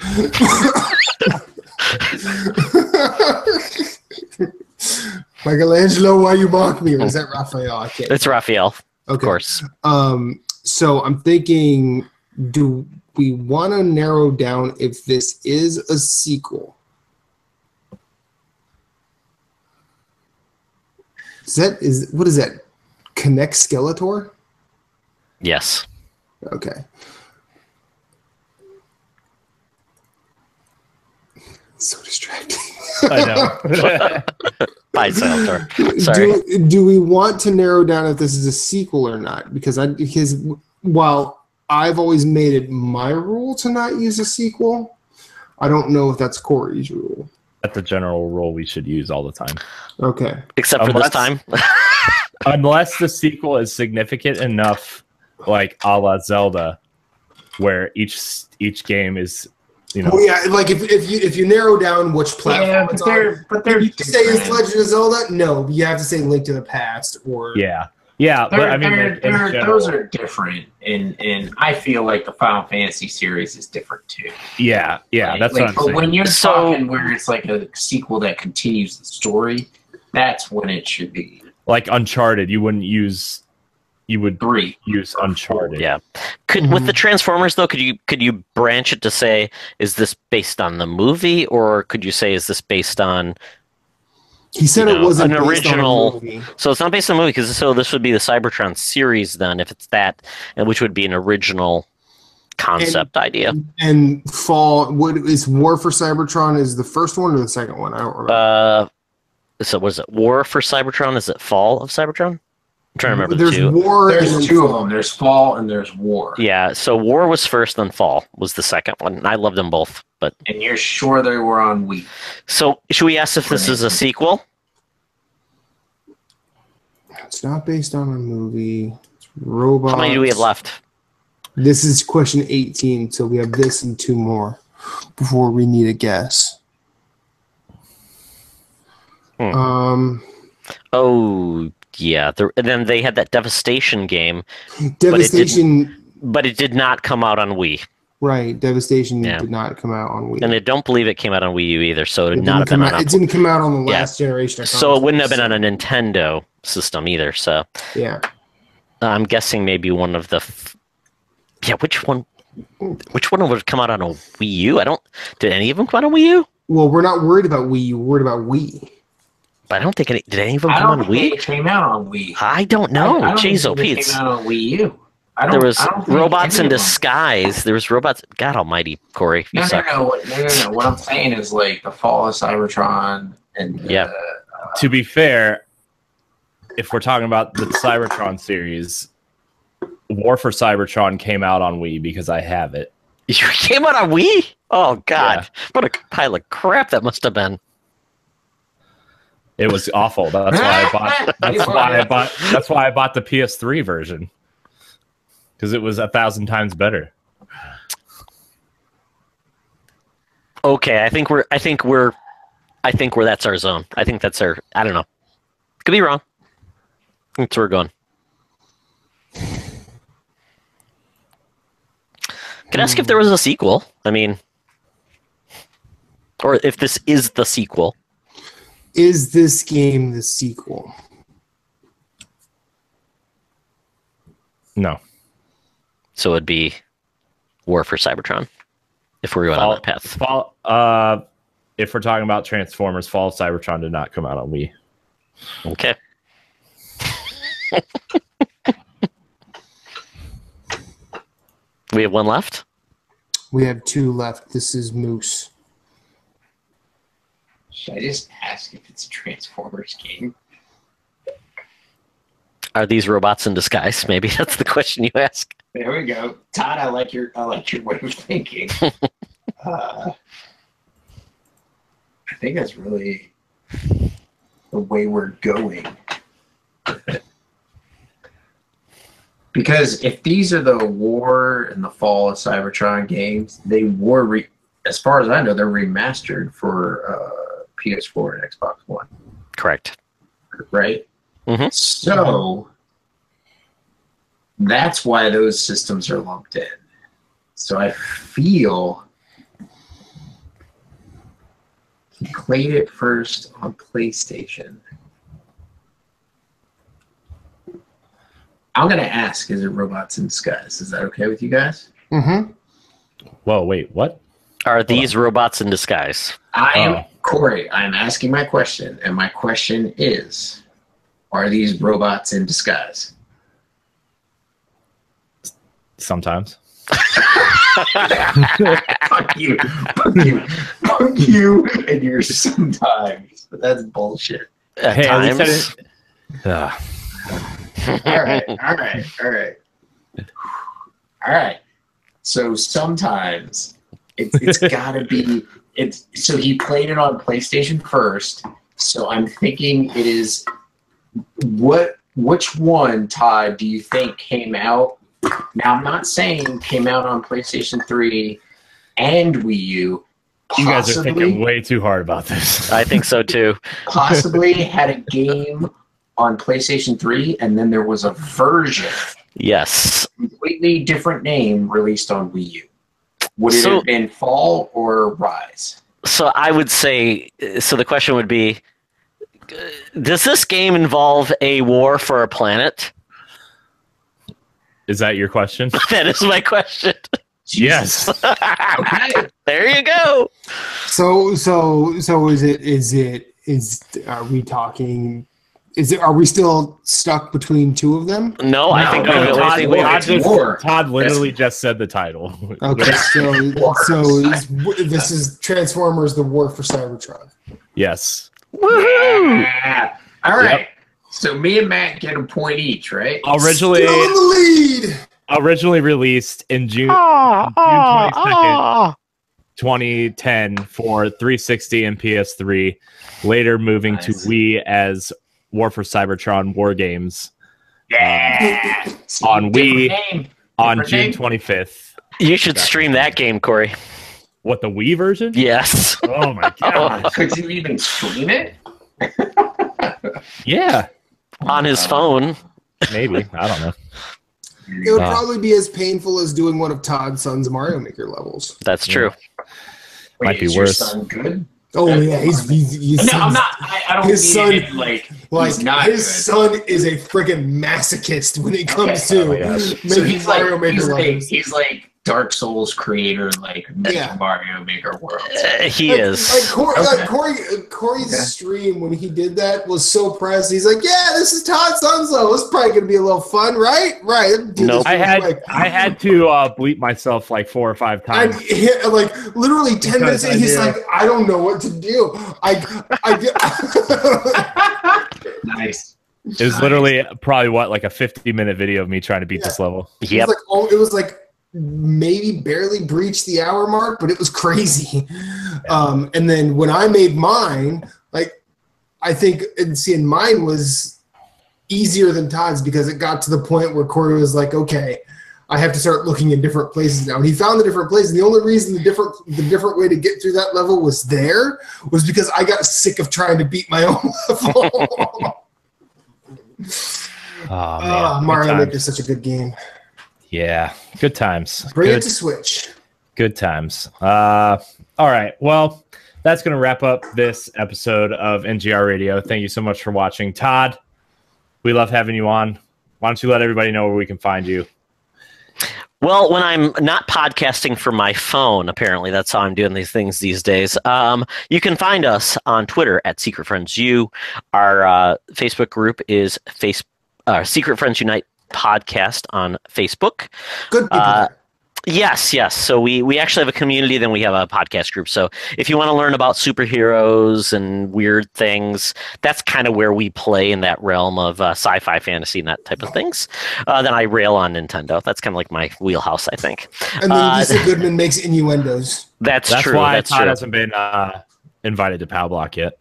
Michelangelo, why you mock me? Or is that Raphael? I can't. It's Raphael, of Okay. course. So I'm thinking, do we want to narrow down if this is a sequel? What is that? Connect Skeletor? Yes. Okay. It's so distracting. I know. Bye, Skeletor. Sorry. Do we want to narrow down if this is a sequel or not? Because while I've always made it my rule to not use a sequel, I don't know if that's Corey's rule. That's the general rule we should use all the time. Okay. Except for this time. Unless the sequel is significant enough, like a la Zelda, where each game is, Oh yeah, like if you narrow down which platform it's on, but they're you say it's Legend of Zelda. No, you have to say Link to the Past or yeah. But I mean, those are different, and I feel like the Final Fantasy series is different too. Yeah, that's what I'm saying. But when you're talking where it's like a sequel that continues the story, that's when it should be. Like Uncharted, you would use Uncharted. Yeah. With the Transformers though, could you branch it to say, is this based on the movie, or could you say, is this based on? He said it wasn't an original. Movie. So it's not based on the movie, because this would be the Cybertron series then, if it's that, and which would be an original concept idea. And Fall, what is War for Cybertron is the first one or the second one? I don't remember. So was it War for Cybertron? Is it Fall of Cybertron? I'm trying to remember There's the two. War. There's two of them. There's Fall and there's War. Yeah, so War was first, then Fall was the second one. And I love them both. But And you're sure they were on Wii? so should we ask if this is a sequel? It's not based on a movie. It's robots. How many do we have left? This is question 18, so we have this and two more before we need a guess. Oh, yeah. And then they had that Devastation game. Devastation. But it did not come out on Wii. Right, Devastation did not come out on Wii. And I don't believe it came out on Wii U either, so it would not have been on It didn't come out on the last generation of consoles. So it wouldn't have been on a Nintendo system either, so... Yeah. I'm guessing maybe one of the... which one would come out on a Wii U? Did any of them come out on Wii U? Well, we're not worried about Wii U, we're worried about Wii. But I don't think did any of them come on Wii? It came out on Wii. I don't know. Jeez, it came out on Wii U. There was Robots in Disguise. There was Robots... God almighty, Corey. No. What I'm saying is like the Fall of Cybertron and... To be fair, if we're talking about the Cybertron series, War for Cybertron came out on Wii because I have it. You came out on Wii? Oh, God. Yeah. What a pile of crap that must have been. It was awful. That's why I bought the PS3 version. Because it was 1,000 times better. Okay, I think that's our zone. I think that's our. I don't know. Could be wrong. That's where we're going. Could ask if there was a sequel. I mean, or if this is the sequel. Is this game the sequel? No. So it'd be War for Cybertron, if we're going on that path. If we're talking about Transformers, Fall of Cybertron did not come out on Wii. Okay. We have one left? We have two left. This is Moose. Should I just ask if it's a Transformers game? Are these robots in disguise? Maybe that's the question you ask. There we go, Todd. I like your way of thinking. I think that's really the way we're going. Because if these are the War and the Fall of Cybertron games, they were, as far as I know, they're remastered for PS4 and Xbox One. Correct. Right? Mm-hmm. So that's why those systems are lumped in. So I feel he played it first on PlayStation. I'm going to ask, is it Robots in Disguise? Is that okay with you guys? Mm-hmm. Whoa, wait, what? Are these robots in disguise? Corey, I'm asking my question, and my question is, are these robots in disguise? Sometimes. Fuck you. Fuck you. Fuck you and your sometimes. But that's bullshit. At times. All right. So sometimes it's gotta be so he played it on PlayStation first. So I'm thinking it is which one, Todd, do you think came out? Now I'm not saying came out on PlayStation 3 and Wii U. You guys are thinking way too hard about this. I think so too. Possibly had a game on PlayStation 3, and then there was a version. Yes. Completely different name released on Wii U. Would it have been Fall or Rise? So I would say, so the question would be, does this game involve a war for a planet? Is that your question? That is my question. Yes. Okay. There you go. So are we talking Are we still stuck between two of them? No, I think Todd literally just said the title. Okay, so this is Transformers: The War for Cybertron. Yes. Woohoo! Yeah. All right. Yep. So me and Matt get a point each, right? Originally still in the lead. Originally released in June 22nd, 2010 for 360 and PS3. Later moving to Wii as War for Cybertron War Games. Yeah. On Wii on June 25th. You should stream that game, Corey. What, the Wii version? Yes. Oh my god. Could you even stream it? Yeah. On his phone. Maybe. I don't know. It would probably be as painful as doing one of Todd's son's Mario Maker levels. That's true. Wait, might be is worse. Your son good? Oh yeah, he's no, I'm not. I don't his son, it, like he's not his good. son is a friggin' masochist when it comes to making so he's Mario like, Maker levels. He's like Dark Souls creator, like Mario Maker world. He is. Like Corey's stream when he did that was so pressed. He's like, "Yeah, this is Todd Sunlow. It's probably gonna be a little fun, right? Right." Nope. I had to bleep myself like 4 or 5 times. Like literally 10 minutes in, he's like, "I don't know what to do." Nice. It was literally probably like a 50-minute video of me trying to beat this level. Yep. It was like maybe barely breached the hour mark, but it was crazy. And then when I made mine, like I think seeing mine was easier than Todd's because it got to the point where Corey was like, okay, I have to start looking in different places now. And he found the different places. The only reason the different way to get through that level was because I got sick of trying to beat my own level. Oh man, Mario Maker is such a good game. Yeah, good times. Bring it to Switch. Good times. All right, well, that's going to wrap up this episode of NGR Radio. Thank you so much for watching. Todd, we love having you on. Why don't you let everybody know where we can find you? Well, when I'm not podcasting from my phone, apparently that's how I'm doing these things these days. You can find us on Twitter at Secret Friends U. Our Facebook group is Secret Friends Unite Podcast on Facebook. Good people. Yes. So we actually have a community, then we have a podcast group. So if you want to learn about superheroes and weird things, that's kind of where we play in that realm of sci-fi, fantasy, and that type of things. Then I rail on Nintendo. That's kind of like my wheelhouse, I think. And then Lisa Goodman makes innuendos. That's true. Why Todd hasn't been invited to Pow Block yet.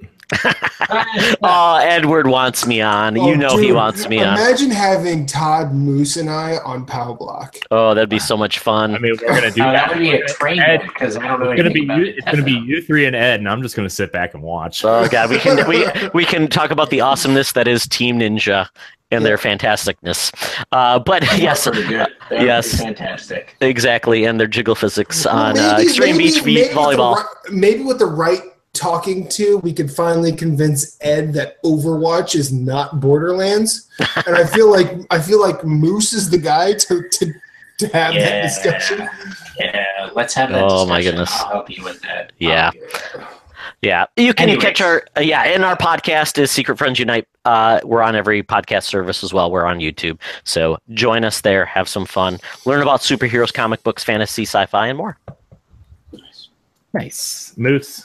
Oh, Edward wants me on. Dude, he wants me on. Imagine having Todd, Moose, and I on Pow Block. Oh, that'd be so much fun. I mean, we're gonna do that. That would be a train because I don't know. It's gonna be you three and Ed, and I'm just gonna sit back and watch. Oh god, we can talk about the awesomeness that is Team Ninja and their fantasticness. But yes, yes, fantastic. Exactly, and their jiggle physics on Extreme Beach Beat Volleyball. Maybe with the right talking to, we could finally convince Ed that Overwatch is not Borderlands, and I feel like Moose is the guy to have that discussion. Yeah, let's have that discussion. Oh my goodness, I'll help you with that. Yeah. Yeah, you can catch our and our podcast is Secret Friends Unite. We're on every podcast service as well. We're on YouTube, so join us there. Have some fun. Learn about superheroes, comic books, fantasy, sci-fi, and more. Nice, Moose.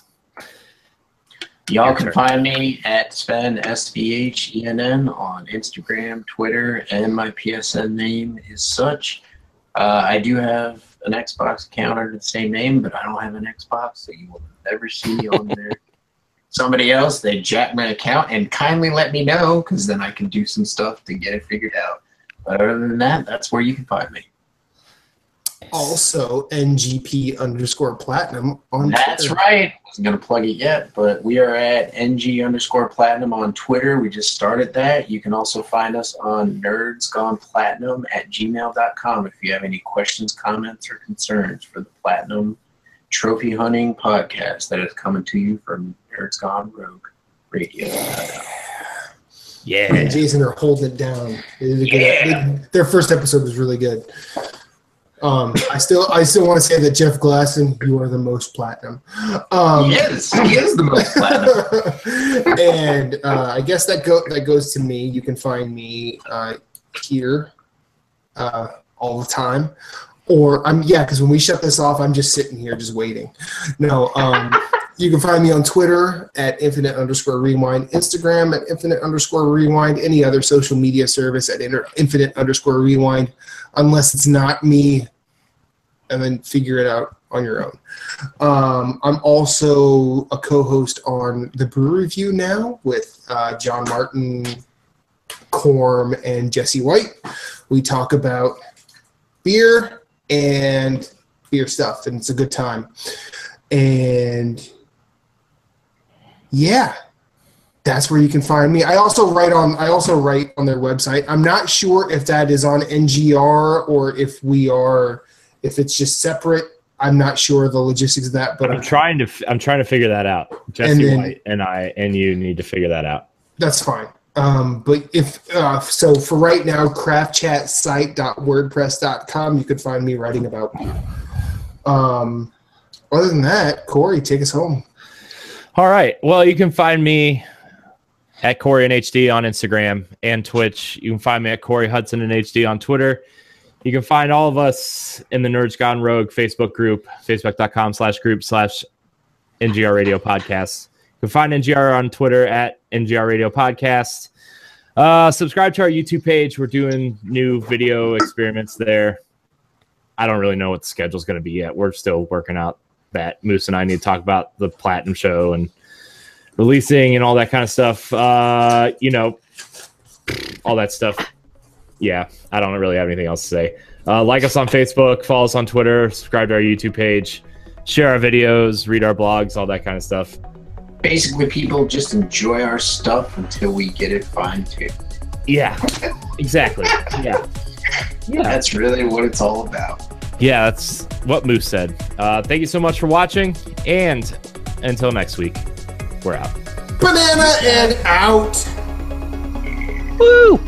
Y'all can find me at Sven SVHENN on Instagram, Twitter, and my PSN name is such. I do have an Xbox account under the same name, but I don't have an Xbox, so you will never see on there. Somebody else, they jack my account and kindly let me know, because then I can do some stuff to get it figured out. But other than that, that's where you can find me. Also, NGP_Platinum on That's Twitter. right. I wasn't going to plug it yet, but we are at NG_Platinum on Twitter. We just started that. You can also find us on nerdsgoneplatinum@gmail.com if you have any questions, comments, or concerns for the Platinum Trophy Hunting podcast that is coming to you from Nerds Gone Rogue Radio. Yeah. And Jason are holding it down. Their first episode was really good. I still want to say that Jeff Glasson, you are the most platinum. He is the most platinum. And I guess that goes to me. You can find me here all the time. Or because when we shut this off, I'm just sitting here just waiting. No, you can find me on Twitter at @infinite_rewind, Instagram at @infinite_rewind, any other social media service at @infinite_rewind, unless it's not me, and then figure it out on your own. I'm also a co-host on the Brew Review now with John Martin, Corm, and Jesse White. We talk about beer and beer stuff, and it's a good time. And yeah, that's where you can find me. I also write on their website. I'm not sure if that is on NGR or if it's just separate. I'm not sure the logistics of that, but I'm trying to figure that out. Jesse White and you need to figure that out. That's fine. But if so, for right now, craftchatsite.wordpress.com, you can find me writing about beer. Other than that, Corey, take us home. All right. Well, you can find me at Corey and HD on Instagram and Twitch. You can find me at Corey Hudson and HD on Twitter. You can find all of us in the Nerds Gone Rogue Facebook group, facebook.com/group/NGR Radio Podcasts. You can find NGR on Twitter at NGR Radio Podcast. Subscribe to our YouTube page. We're doing new video experiments there. I don't really know what the schedule's going to be yet. We're still working out that. Moose and I need to talk about the Platinum Show and releasing and all that kind of stuff. All that stuff. Yeah, I don't really have anything else to say. Like us on Facebook, follow us on Twitter, subscribe to our YouTube page, share our videos, read our blogs, all that kind of stuff. Basically, people just enjoy our stuff until we get it fine-tuned. Yeah, exactly. Yeah. That's really what it's all about. Yeah, that's what Moose said. Thank you so much for watching, and until next week, we're out. Banana and out. Woo!